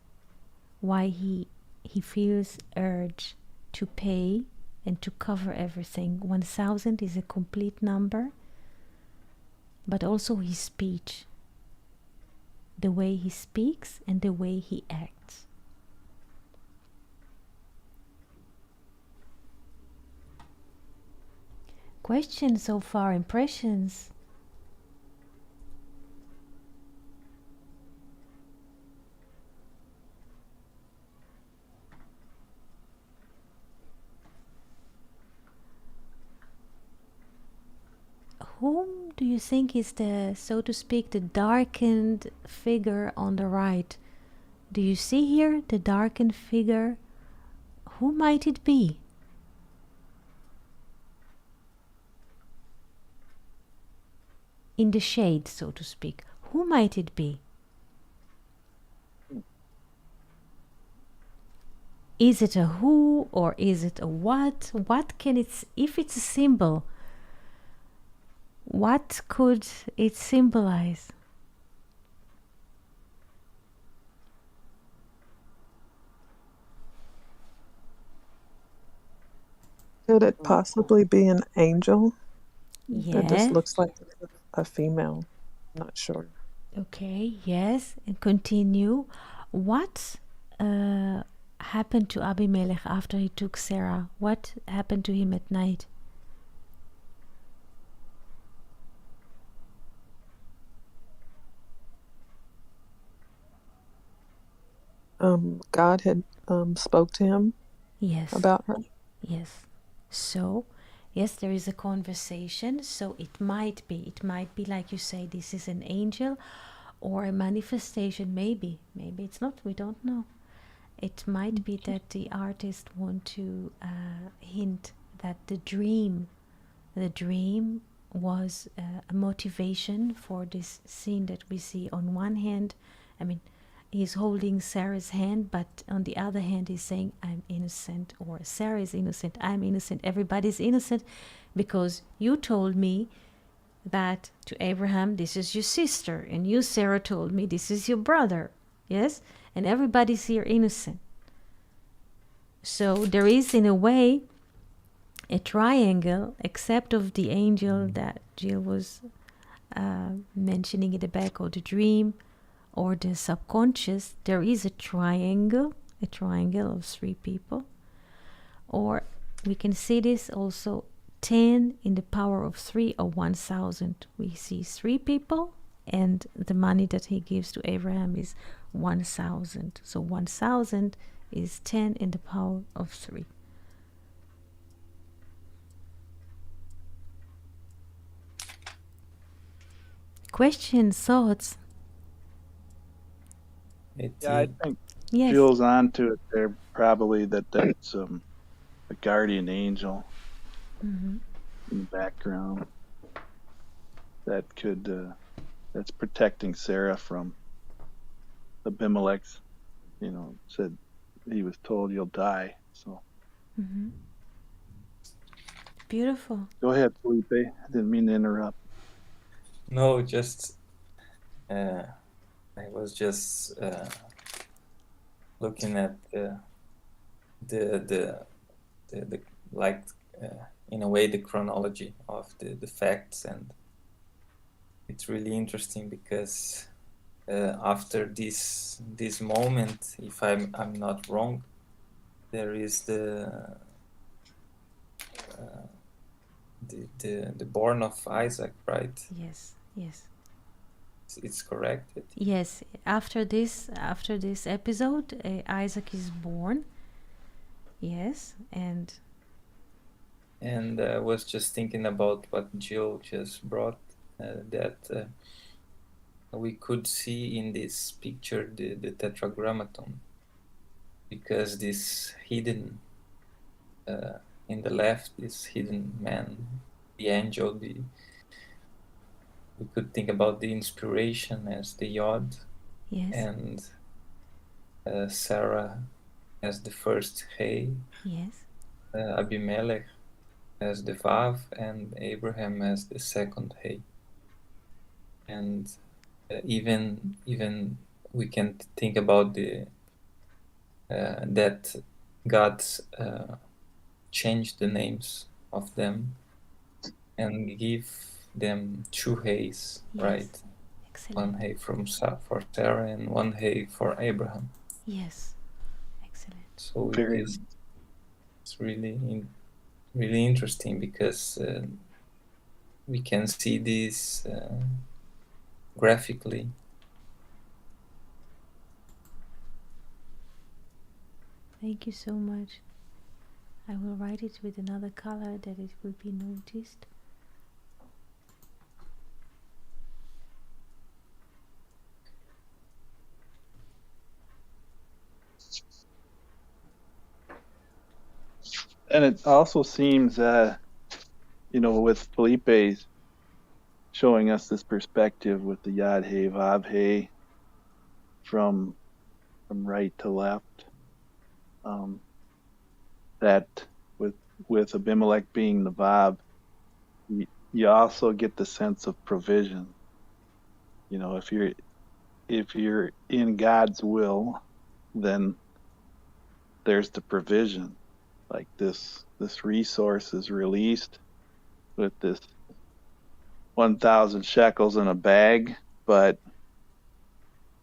why he feels urge to pay and to cover everything. 1,000 is a complete number, but also his speech, the way he speaks and the way he acts. Questions so far, impressions? Whom do you think is the, so to speak, the darkened figure on the right? Do you see here the darkened figure? Who might it be? In the shade, so to speak. Who might it be? Is it a who or is it a what? What can it, if it's a symbol, what could it symbolize? Could it possibly be an angel? It just Yeah. looks like a female. I'm not sure. Okay, yes, and continue. What happened to Abimelech after he took Sarah? What happened to him at night? God had spoke to him Yes, about her. yes. So, yes, there is a conversation. So it might be like you say, this is an angel or a manifestation. Maybe it's not. We don't know. It might be that the artist want to hint that the dream was a motivation for this scene that we see. On one hand, I mean, he's holding Sarah's hand, but on the other hand, he's saying, I'm innocent, or Sarah is innocent, I'm innocent, everybody's innocent, because you told me that to Abraham, this is your sister, and you, Sarah, told me this is your brother. Yes? And everybody's here innocent. So there is, in a way, a triangle, except of the angel that Jill was mentioning in the back, or the dream, or the subconscious. There is a triangle of three people. Or we can see this also 10 in the power of 3, or 1,000. We see 3 people, and the money that he gives to Abraham is 1,000. So 1,000 is 10 in the power of 3. questions, thoughts? Yeah, I think Yes. Jill's onto it there. Probably that's a guardian angel Mm-hmm. in the background that that's protecting Sarah from Abimelech's. Said he was told you'll die. So Mm-hmm. Beautiful. go ahead, Felipe. I didn't mean to interrupt. No, just I was just looking at the like in a way the chronology of the facts, and it's really interesting because after this moment, if I'm not wrong, there is the born of Isaac, right? Yes. Yes. It's correct. Yes. After this episode, Isaac is born. Yes, and I was just thinking about what Jill just brought, that we could see in this picture the tetragrammaton, because this hidden in the left, this hidden man, the angel, we could think about the inspiration as the yod, yes, and Sarah as the first hey, yes, Abimelech as the vav, and Abraham as the second hey. And even we can think about the that God changed the names of them and give them two hays, yes. right? Excellent. One hay for Sarah and one hay for Abraham. Yes, excellent. So Very it's really interesting because we can see this graphically. Thank you so much. I will write it with another color that it will be noticed. And it also seems, with Felipe's showing us this perspective with the Yad He Vav He from right to left, that with Abimelech being the Vav, you also get the sense of provision. If you're in God's will, then there's the provision. Like this resource is released with this 1,000 shekels in a bag, but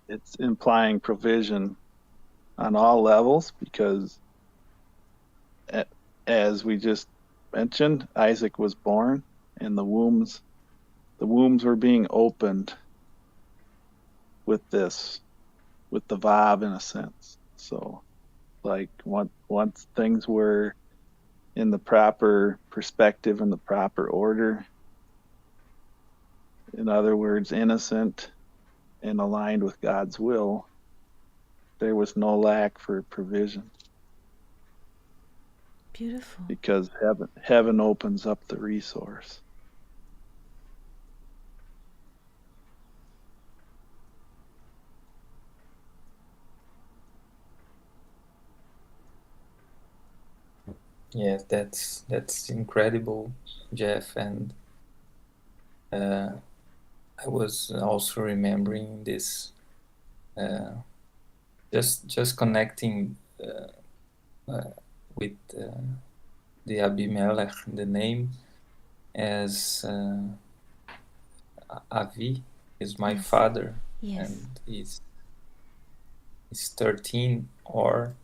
it's implying provision on all levels because, as we just mentioned, Isaac was born, and the wombs were being opened with the Vav, in a sense. So, like, once things were in the proper perspective and the proper order, in other words, innocent and aligned with God's will, there was no lack for provision. Beautiful. Because heaven opens up the resource. Yes, that's incredible, Jeff. And I was also remembering this, just connecting with the Abimelech, the name, as Avi is my Yes. father, Yes. and he's 13. Or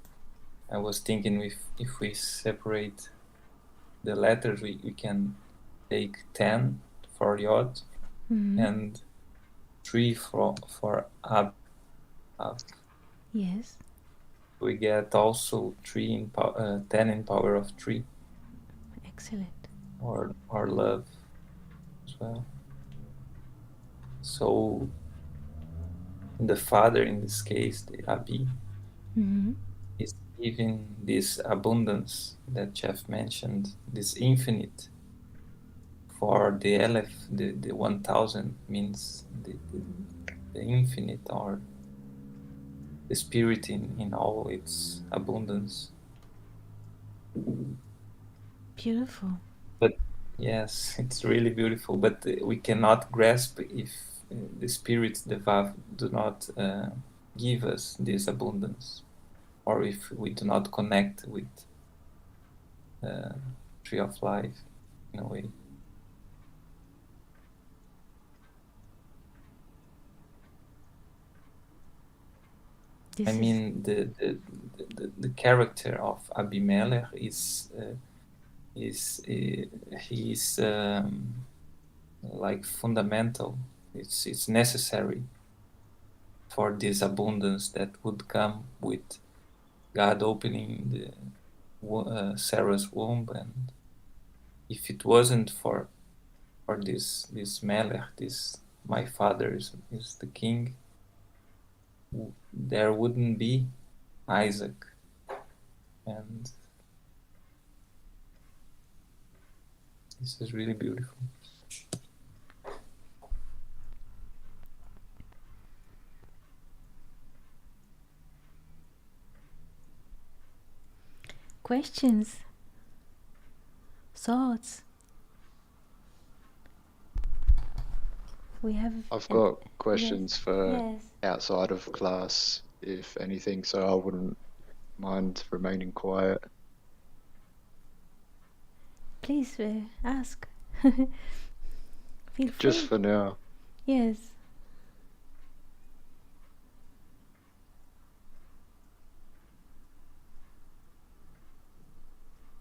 I was thinking, if we separate the letters, we can take 10 for Yod, Mm-hmm. and 3 for Ab. Yes. We get also 10 in power of 3, Excellent. or love as well. So the father, in this case, the Abi, Mm-hmm. is giving this abundance that Jeff mentioned, this infinite. For the Aleph, the 1000 means the infinite, or the spirit in all its abundance. Beautiful. But yes, it's really beautiful, but we cannot grasp if the spirits, the Vav, do not give us this abundance, or if we do not connect with Tree of Life in a way. I This is mean, the character of Abimelech is he's like fundamental. It's necessary for this abundance that would come with God opening Sarah's womb. And if it wasn't for this Melech, this my father is the king, there wouldn't be Isaac. And this is really beautiful. questions, thoughts. We have. I've got questions Yes. for Yes. outside of class, if anything, so I wouldn't mind remaining quiet. Please ask. Feel free. Just for now. Yes.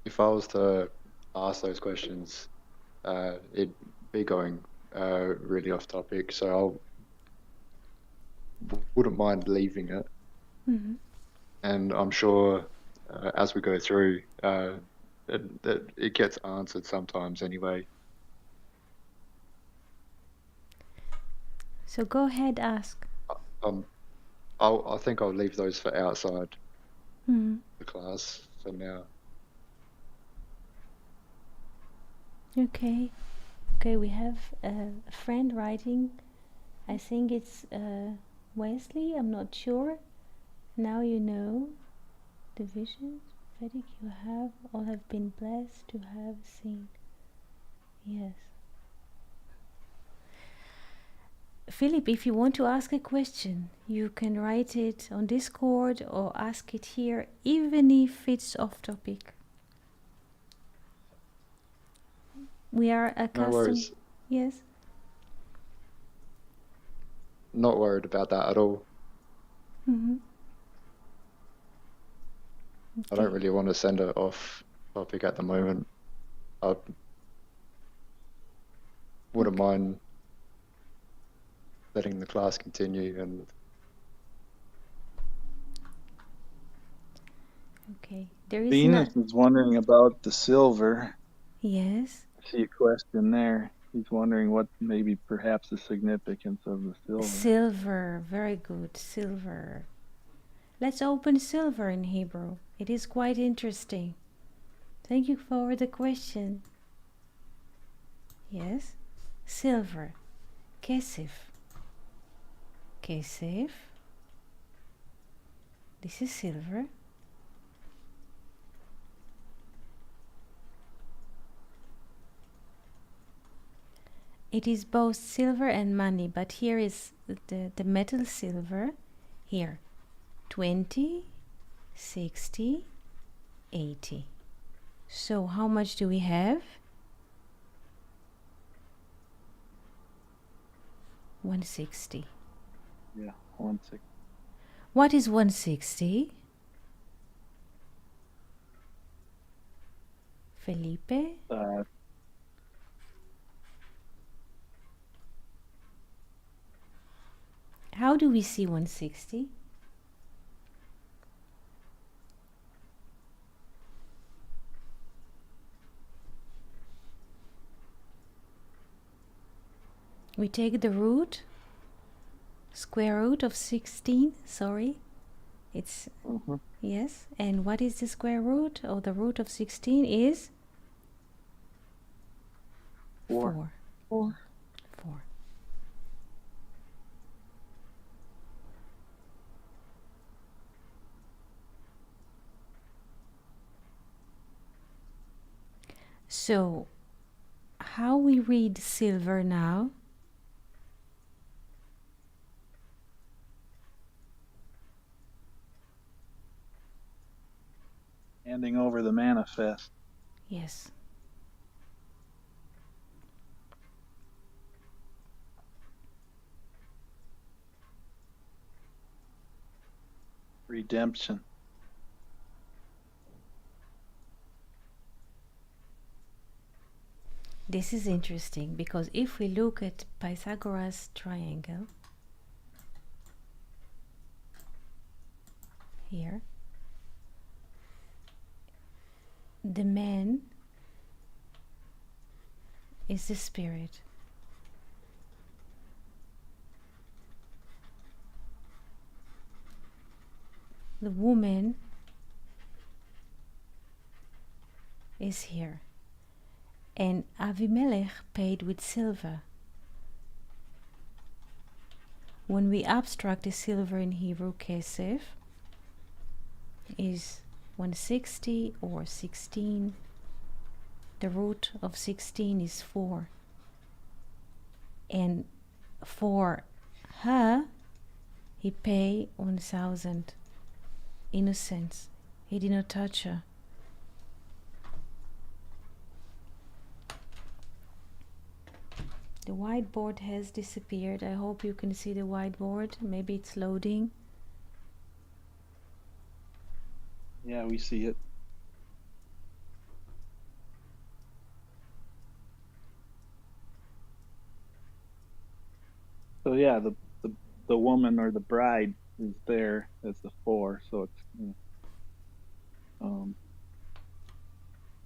If I was to ask those questions, it'd be going really off topic, so I wouldn't mind leaving it. Mm-hmm. And I'm sure as we go through, it gets answered sometimes anyway. So go ahead, ask. I think I'll leave those for outside Mm-hmm. the class for now. Okay. Okay, we have a friend writing. I think it's Wesley, I'm not sure. Now you know the visions prophetic you have, all have been blessed to have seen. Yes. Philip, if you want to ask a question, you can write it on Discord or ask it here, even if it's off topic. We are No accustomed. worries. Yes. Not worried about that at all. Mm-hmm. I don't really want to send it off topic at the moment. I wouldn't mind letting the class continue. And Okay. There is Venus is wondering about the silver. Yes. I see a question there. He's wondering what maybe perhaps the significance of the silver. Silver. Very good. Silver. Let's open silver in Hebrew. It is quite interesting. Thank you for the question. Yes. Silver. Kesef. Kesef. This is silver. It is both silver and money, but here is the metal silver. Here, 20, 60, 80. So how much do we have? 160. Yeah, 160. What is 160? Felipe? How do we see 160? We take the root Square root of 16, sorry. It's, Mhm. yes. And what is the square root? Or the root of 16 is? 4. 4. 4. So, how we read silver now? Handing over the manifest. Yes. Redemption. This is interesting because if we look at Pythagoras' triangle here, the man is the spirit. The woman is here. And Abimelech paid with silver. When we abstract the silver in Hebrew, kesef is 160 or 16. The root of 16 is 4. And for her, he paid 1,000 innocence. He did not touch her. The whiteboard has disappeared. I hope you can see the whiteboard. Maybe it's loading. Yeah, we see it. So yeah, the woman or the bride is there as the 4. So it's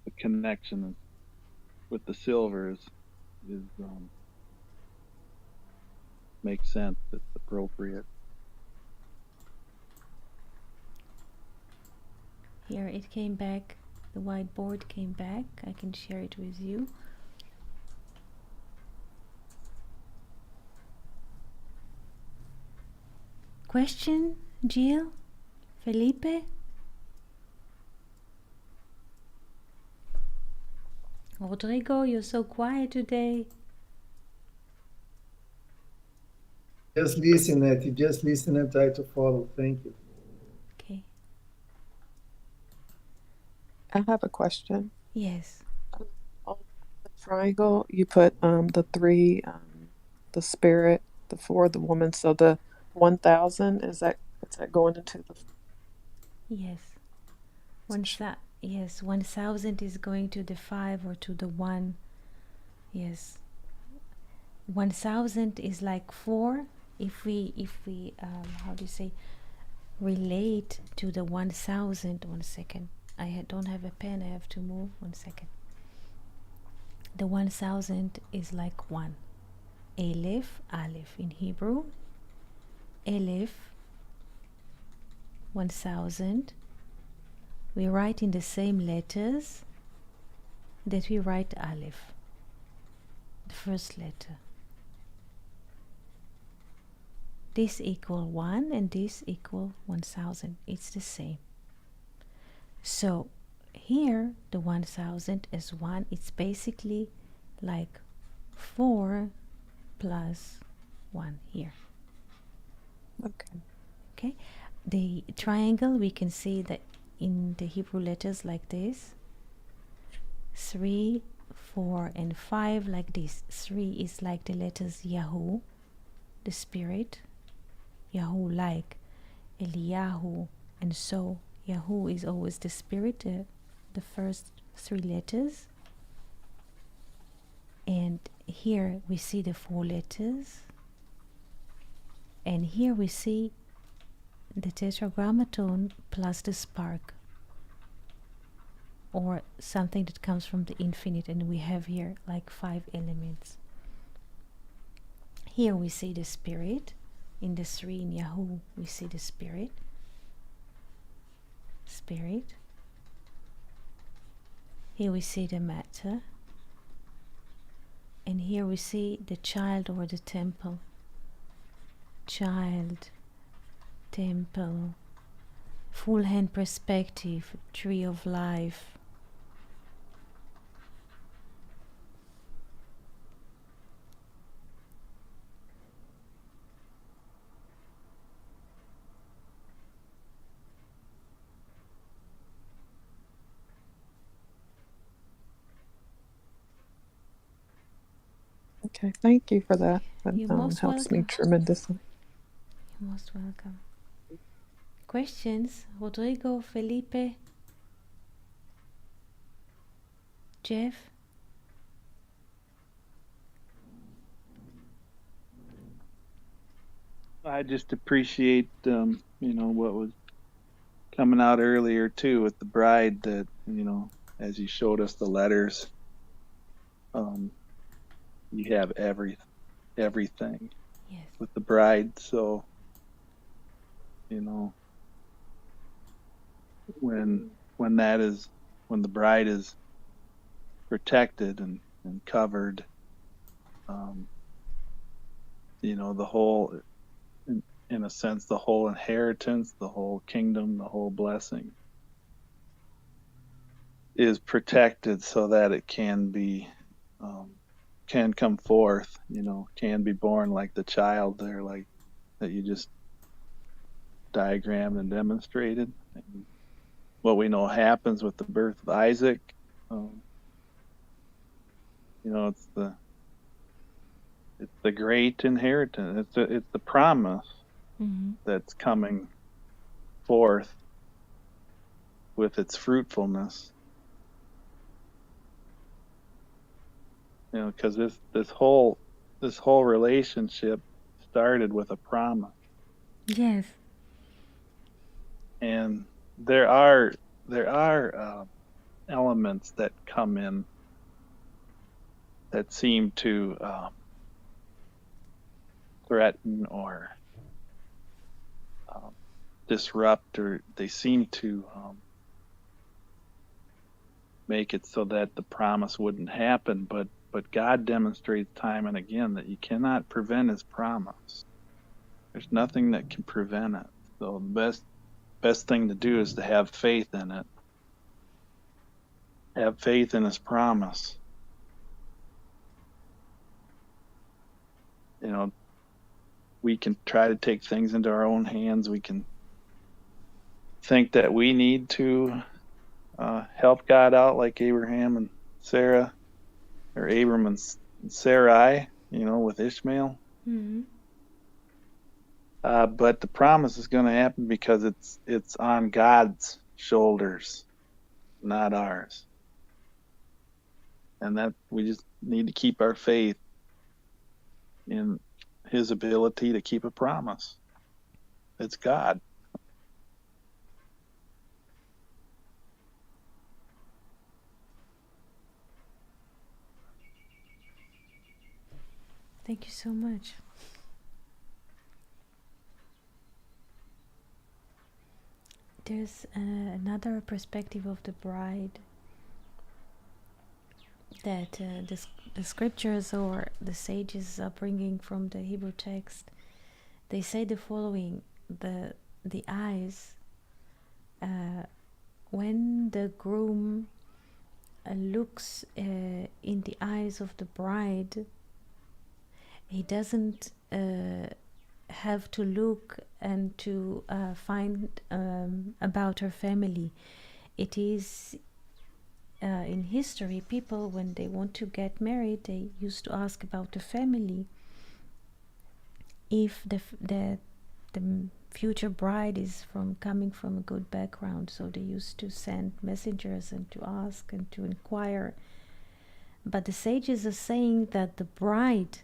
the connection is, with the silver is makes sense. It's appropriate. Here it came back. The whiteboard came back. I can share it with you. Question, Jill? Felipe? Rodrigo, you're so quiet today. Just listen it. You just listen and try to follow. Thank you. Okay. I have a question. Yes. On the triangle, you put the 3, the spirit, the 4, the woman. So the 1,000 is that going into the? Yes. Yes, 1,000 is going to the 5 or to the 1. Yes. 1,000 is like 4. If we how do you say, relate to the 1,000. 1 second. I don't have a pen. I have to move. 1 second. The 1,000 is like 1. Aleph in Hebrew. Aleph, 1,000. We write in the same letters that we write Aleph, the first letter. This equal 1 and this equal 1,000. It's the same. So here the 1,000 is 1. It's basically like 4 plus 1 here. Okay. Okay. The triangle, we can see that in the Hebrew letters like this. 3, 4, and 5 like this. 3 is like the letters Yahu, the spirit. Yahu like Eliyahu, and so Yahu is always the spirit, the first 3 letters. And here we see the 4 letters. And here we see the tetragrammaton plus the spark, or something that comes from the infinite, and we have here like 5 elements. Here we see the spirit In the three, in Yahoo, we see the spirit. Spirit. Here we see the matter. And here we see the child or the temple. Child, temple, full hand perspective, tree of life. Okay, thank you for that. That You're most helps me welcome. tremendously. You're most welcome. Questions? Rodrigo, Felipe, Jeff? I just appreciate, what was coming out earlier too with the bride that, as you showed us the letters, you have everything Yes. with the bride. So, when when the bride is protected and covered, the whole, in a sense, the whole inheritance, the whole kingdom, the whole blessing is protected so that it can come forth, can be born like the child there, like that you just diagrammed and demonstrated. And what we know happens with the birth of Isaac, it's the great inheritance. It's the promise that's coming forth with its fruitfulness. Because this whole relationship started with a promise, Yes. and there are elements that come in that seem to threaten or disrupt, or they seem to make it so that the promise wouldn't happen. But God demonstrates time and again that you cannot prevent His promise. There's nothing that can prevent it. So the best thing to do is to have faith in it. Have faith in His promise. We can try to take things into our own hands. We can think that we need to help God out, like Abraham and Sarah, or Abram and Sarai, with Ishmael. But the promise is going to happen because it's on God's shoulders, not ours. And that we just need to keep our faith in His ability to keep a promise. It's God. Thank you so much. There's another perspective of the bride that the scriptures or the sages are bringing from the Hebrew text. They say the following: the eyes, when the groom looks in the eyes of the bride, he doesn't have to look and to find about her family. It is in history, people, when they want to get married, they used to ask about the family. If the future bride is coming from a good background, so they used to send messengers and to ask and to inquire. But the sages are saying that the bride,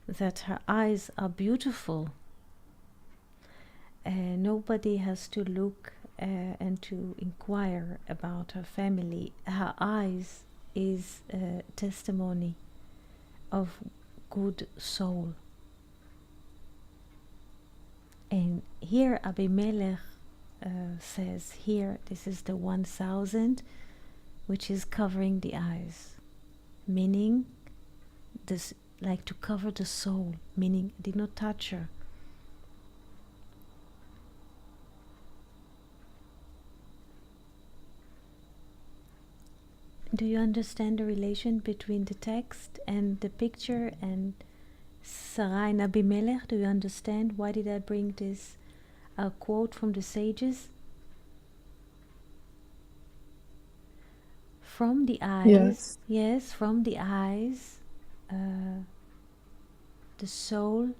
that her eyes are beautiful. Nobody has to look and to inquire about her family. Her eyes is a testimony of good soul. And here Abimelech says, here, this is the 1,000, which is covering the eyes, meaning this, like to cover the soul, meaning did not touch her. Do you understand the relation between the text and the picture and Sarah and Abimelech? Do you understand? Why did I bring this quote from the sages? From the eyes, yes, from the eyes, the soul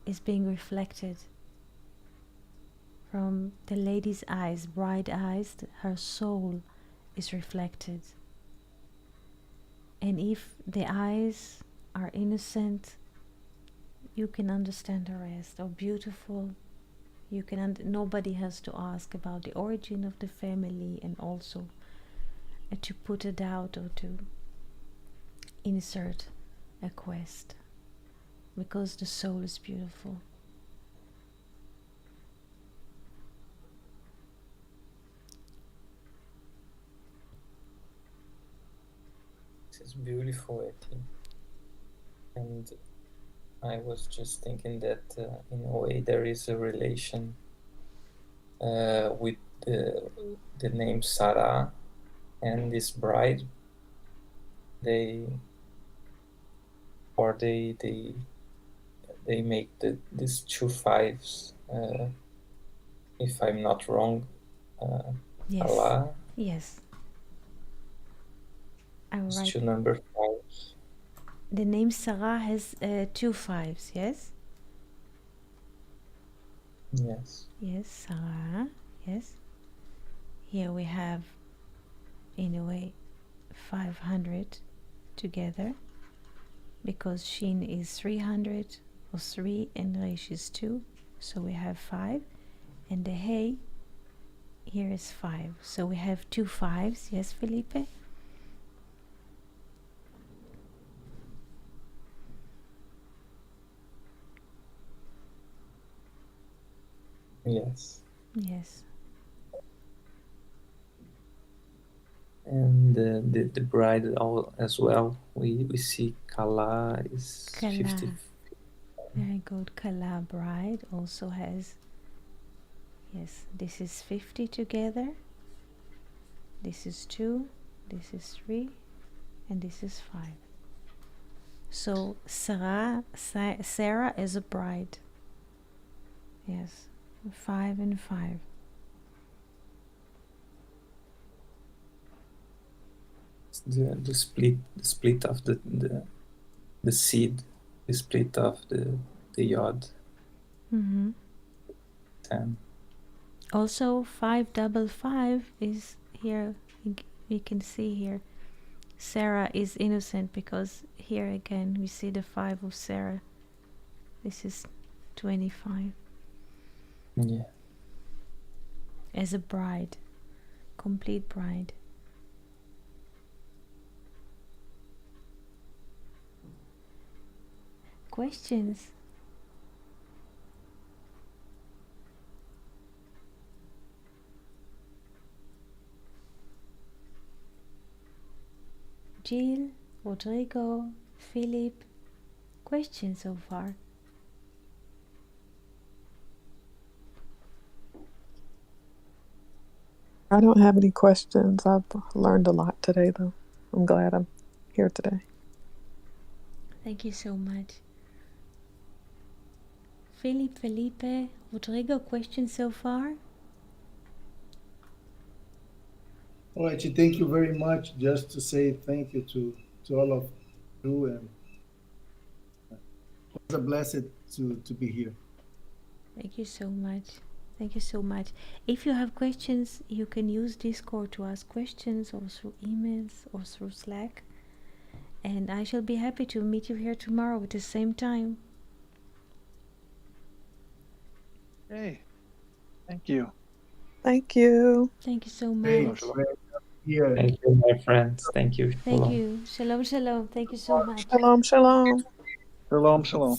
is being reflected. From the lady's eyes, bright eyes, her soul is reflected. And if the eyes are innocent, you can understand the rest. Or beautiful, you can. Nobody has to ask about the origin of the family, and also to put a doubt or to insert a quest, because the soul is beautiful. This is beautiful, Eti. And I was just thinking that in a way there is a relation with the name Sarah and this bride. They make these 2 5s, if I'm not wrong. Yes. Allah. Yes. It's Right. 2 number 5s. The name Sarah has 2 5s, yes? Yes. Yes, Sarah, yes. Here we have, in a way, 500 together, because Shin is 300, or 3, and Resh is 2, so we have 5. And the Hey here is 5, so we have 2 5s, yes, Felipe? Yes. Yes. And the bride as well. We see Kala is Kala. 50. Very good. Kala bride also has, yes, this is 50 together. This is 2, this is 3, and this is 5. So Sarah is a bride. Yes, 5 and 5. The split of the seed, the split of the yod. 10. Also 555 is here. We can see here Sarah is innocent, because here again we see the 5 of Sarah. This is 25. Yeah. As a bride, complete bride. Questions? Jill, Rodrigo, Philip, questions so far? I don't have any questions. I've learned a lot today, though. I'm glad I'm here today. Thank you so much. Felipe, Rodrigo, questions so far? All right, thank you very much. Just to say thank you to all of you, and it's a blessing to be here. Thank you so much. Thank you so much. If you have questions, you can use Discord to ask questions, or through emails, or through Slack. And I shall be happy to meet you here tomorrow at the same time. Hey, thank you. Thank you. Thank you so Great, much. great. Here. Thank you, my friends. Thank you. Thank you. Shalom, shalom. Thank you so much. Shalom, shalom. Shalom, shalom.